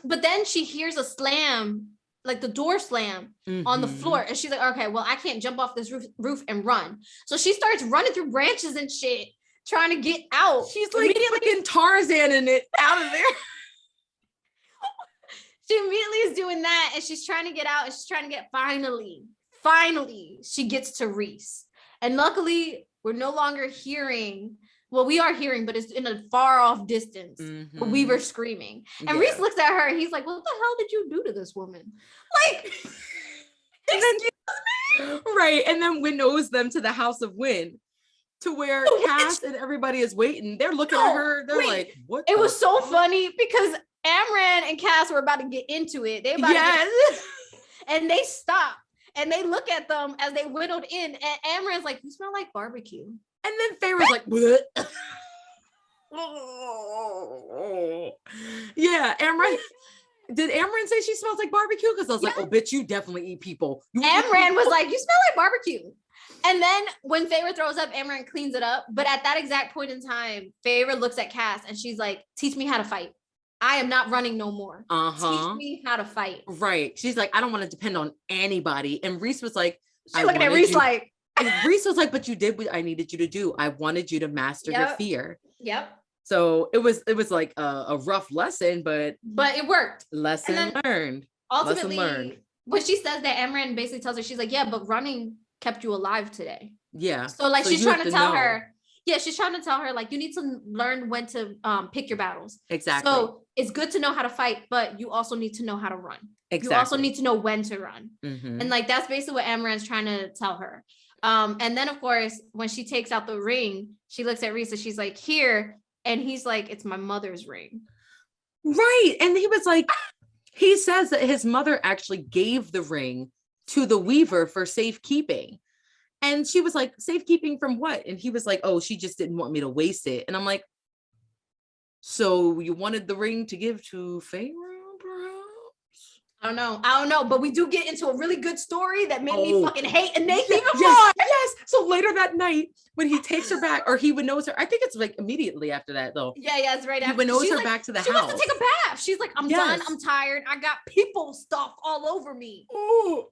But then she hears a slam, like the door slam on the floor. And she's like, okay, well, I can't jump off this roof and run. So she starts running through branches and shit, trying to get out. She's like freaking Tarzan-ing it out of there. She immediately is doing that. And she's trying to get out. And she's trying to get, finally, she gets to Reese. And luckily, we're no longer hearing. Well, we are hearing, but it's in a far off distance. We were screaming. And Reese looks at her and he's like, what the hell did you do to this woman? Like, excuse me? Right. And then winnows them to the House of Wind, to where Cass and everybody is waiting. They're looking at her. They're like, what? It was so funny because Amran and Cass were about to get into it. And they stopped. And they look at them as they whittled in, and Amran's like, you smell like barbecue. And then Feyre's like, what? Yeah, Amran. Did Amran say she smells like barbecue? Because I was like, oh, bitch, you definitely eat people. Amran was like, you smell like barbecue. And then when Feyre throws up, Amaranth cleans it up. But at that exact point in time, Feyre looks at Cass and she's like, teach me how to fight. I am not running no more. Teach me how to fight. Right. She's like, I don't want to depend on anybody. And Rhys was like, she's looking at Rhys like. Rhys was like, but you did what I needed you to do. I wanted you to master your fear. Yep. So it was like a rough lesson, but it worked. Lesson learned. Ultimately, when she says that, Amaranth basically tells her, she's like, yeah, but running kept you alive today. Yeah. So like she's trying to tell her, she's trying to tell her, like, you need to learn when to pick your battles. Exactly. So it's good to know how to fight, but you also need to know how to run. Exactly. You also need to know when to run. Mm-hmm. And like that's basically what Amaranth's trying to tell her. And then of course, when she takes out the ring, she looks at Rhys and she's like, here. And he's like, it's my mother's ring. Right. And he was like, he says that his mother actually gave the ring to the Weaver for safekeeping. And she was like, safekeeping from what? And he was like, oh, she just didn't want me to waste it. And I'm like, so you wanted the ring to give to Feyre, perhaps? I don't know, but we do get into a really good story that made me fucking hate Nathan even more. Yes. So later that night, when he takes her back, or he would knows her, I think it's like immediately after that, though. Yeah, it's right after. He would knows her back to the house. She wants to take a bath. She's like, I'm done. I'm tired. I got people stuff all over me. Ooh.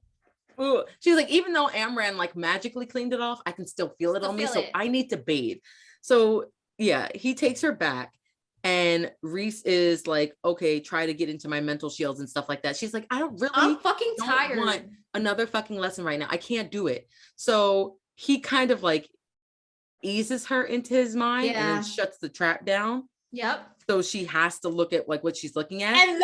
She's like, even though Amaranth like magically cleaned it off, I can still feel it on me. So I need to bathe. So yeah, he takes her back. And Rhys is like, okay, try to get into my mental shields and stuff like that. She's like, I'm fucking tired. Want another fucking lesson right now. I can't do it. So he kind of like eases her into his mind and then shuts the trap down. Yep. So she has to look at like what she's looking at. And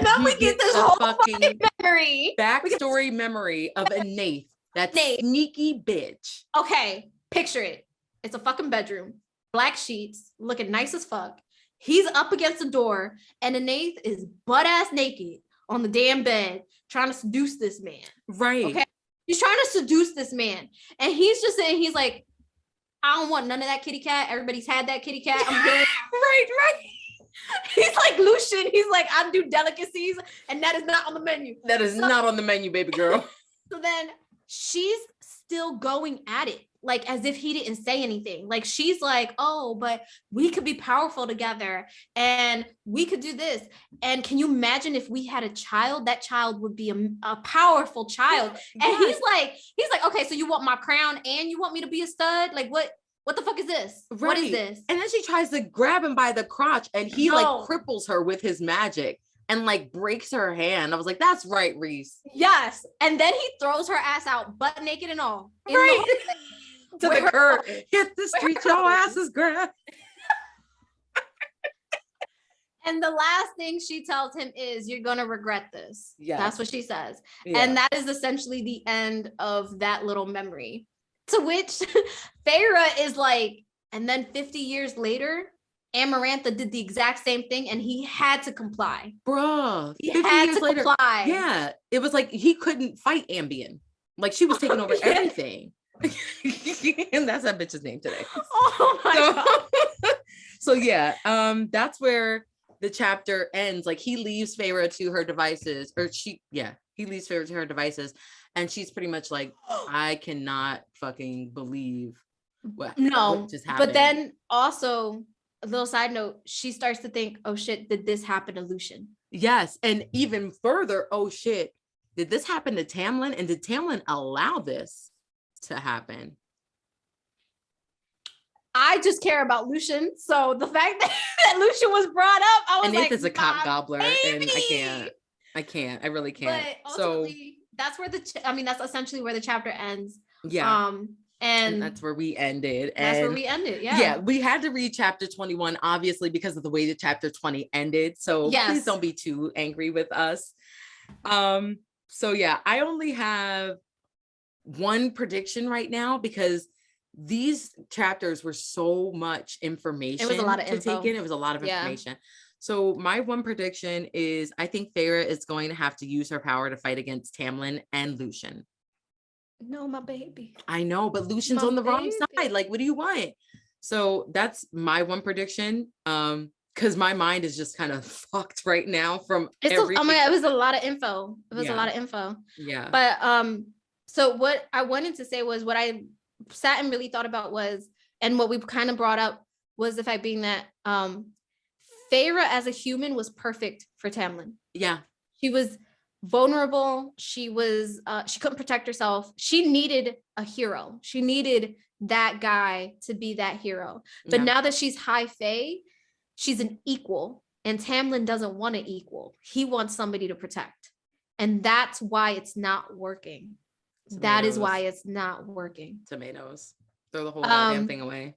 then we get this whole fucking memory. Backstory memory of a Nath. That sneaky bitch. Okay, picture it. It's a fucking bedroom. Black sheets, looking nice as fuck. He's up against the door, and Nath is butt-ass naked on the damn bed, trying to seduce this man. Right. Okay. He's trying to seduce this man. And he's just saying, he's like, I don't want none of that kitty cat. Everybody's had that kitty cat. I'm good. Right. He's like Lucian. He's like, I do delicacies, and that is not on the menu. That is not on the menu, baby girl. So then she's still going at it, like as if he didn't say anything. Like she's like, oh, but we could be powerful together and we could do this. And can you imagine if we had a child? That child would be a powerful child. And he's like, okay, so you want my crown and you want me to be a stud? Like what the fuck is this? Right. What is this? And then she tries to grab him by the crotch and he like cripples her with his magic and like breaks her hand. I was like, that's right, Rhys. Yes. And then he throws her ass out, butt naked and all. Right. To the curb. Hit the street, your ass is grabbed. And the last thing she tells him is, you're going to regret this. Yeah. That's what she says. Yeah. And that is essentially the end of that little memory. To which Feyre is like, and then 50 years later, Amarantha did the exact same thing and he had to comply. Bruh. He had to comply. Yeah. It was like he couldn't fight Ambien. Like she was taking over everything. And that's that bitch's name today. Oh my God. So yeah, that's where the chapter ends. Like he leaves Feyre to her devices, he leaves Feyre to her devices, and she's pretty much like, I cannot fucking believe what just happened. But then also, a little side note, she starts to think, oh shit, did this happen to Lucian? Yes, and even further, oh shit, did this happen to Tamlin? And did Tamlin allow this to happen? I just care about Lucian. So the fact that Lucian was brought up, I was and like, Nathan's a cop gobbler, and I can't. I really can't. But ultimately, that's where that's essentially where the chapter ends. Yeah. And that's where we ended. Yeah. We had to read chapter 21, obviously, because of the way the chapter 20 ended. So please don't be too angry with us. So yeah, I only have one prediction right now because these chapters were so much information. It was a lot of info. Take in. It was a lot of information. So my one prediction is I think Feyre is going to have to use her power to fight against Tamlin and Lucian. No, my baby. I know, but Lucian's on the wrong side. Like, what do you want? So that's my one prediction. Because my mind is just kind of fucked right now from everything. It was a lot of info. A lot of info. Yeah. But So what I wanted to say was, what I sat and really thought about was, and what we kind of brought up was the fact being that Feyre as a human was perfect for Tamlin. Yeah. She was vulnerable. She couldn't protect herself. She needed a hero. She needed that guy to be that hero. But now that she's high fae, she's an equal. And Tamlin doesn't want an equal. He wants somebody to protect. And that's why it's not working. Tomatoes. That is why it's not working. Tomatoes. Throw the whole goddamn thing away.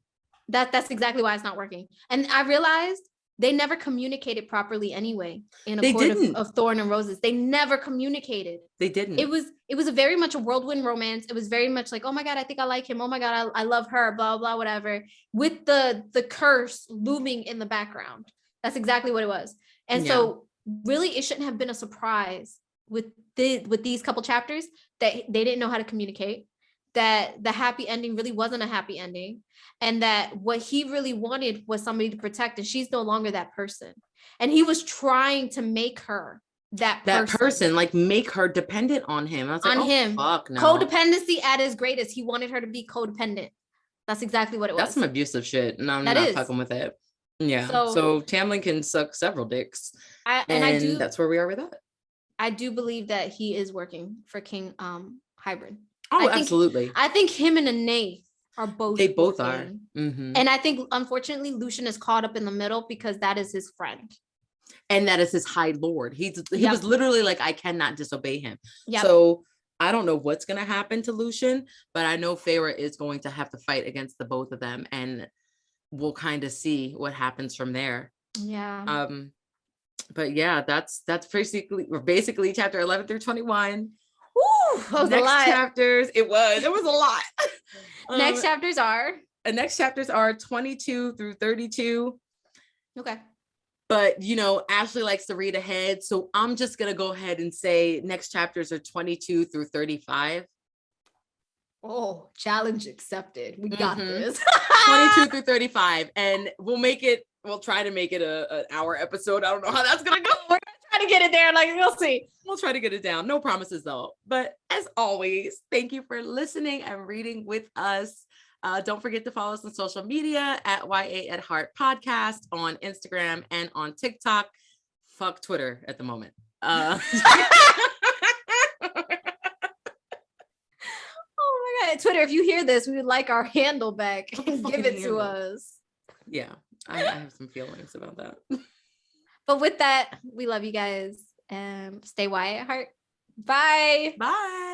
That's exactly why it's not working. And I realized they never communicated properly anyway in A Court of Thorn and Roses. They never communicated. They didn't. It was a very much a whirlwind romance. It was very much like, oh my God, I think I like him. Oh my God, I love her, blah, blah, whatever. With the curse looming in the background. That's exactly what it was. And so really it shouldn't have been a surprise with these couple chapters that they didn't know how to communicate, that the happy ending really wasn't a happy ending, and that what he really wanted was somebody to protect, and she's no longer that person. And he was trying to make her that person, like make her dependent on him. I was like, him. Fuck no. Codependency at his greatest. He wanted her to be codependent. That's exactly what it was. That's some abusive shit, and I'm not fucking with it. Yeah. So Tamlin can suck several dicks, and that's where we are with that. I do believe that he is working for King Hybrid. Oh, absolutely. I think him and Anaith are both. They both are. Mm-hmm. And I think, unfortunately, Lucian is caught up in the middle because that is his friend. And that is his High Lord. He was literally like, I cannot disobey him. Yep. So I don't know what's going to happen to Lucian, but I know Feyre is going to have to fight against the both of them. And we'll kind of see what happens from there. Yeah. But yeah, that's basically chapter 11 through 21. Ooh, that was next a lot. Chapters, it was a lot. Next chapters are 22 through 32. Okay. But Ashley likes to read ahead, so I'm just gonna go ahead and say next chapters are 22 through 35. Oh, challenge accepted. We got this. 22 through 35, and we'll try to make it an hour episode. I don't know how that's gonna go. We're gonna try to get it there, like we'll see. We'll try to get it down. No promises though. But as always, thank you for listening and reading with us. Don't forget to follow us on social media at YA at Heart Podcast on Instagram and on TikTok. Fuck Twitter at the moment. Twitter, if you hear this, we would like our handle back. Give it to us. Yeah, I have some feelings about that. But with that, we love you guys. Stay YA at heart. Bye. Bye.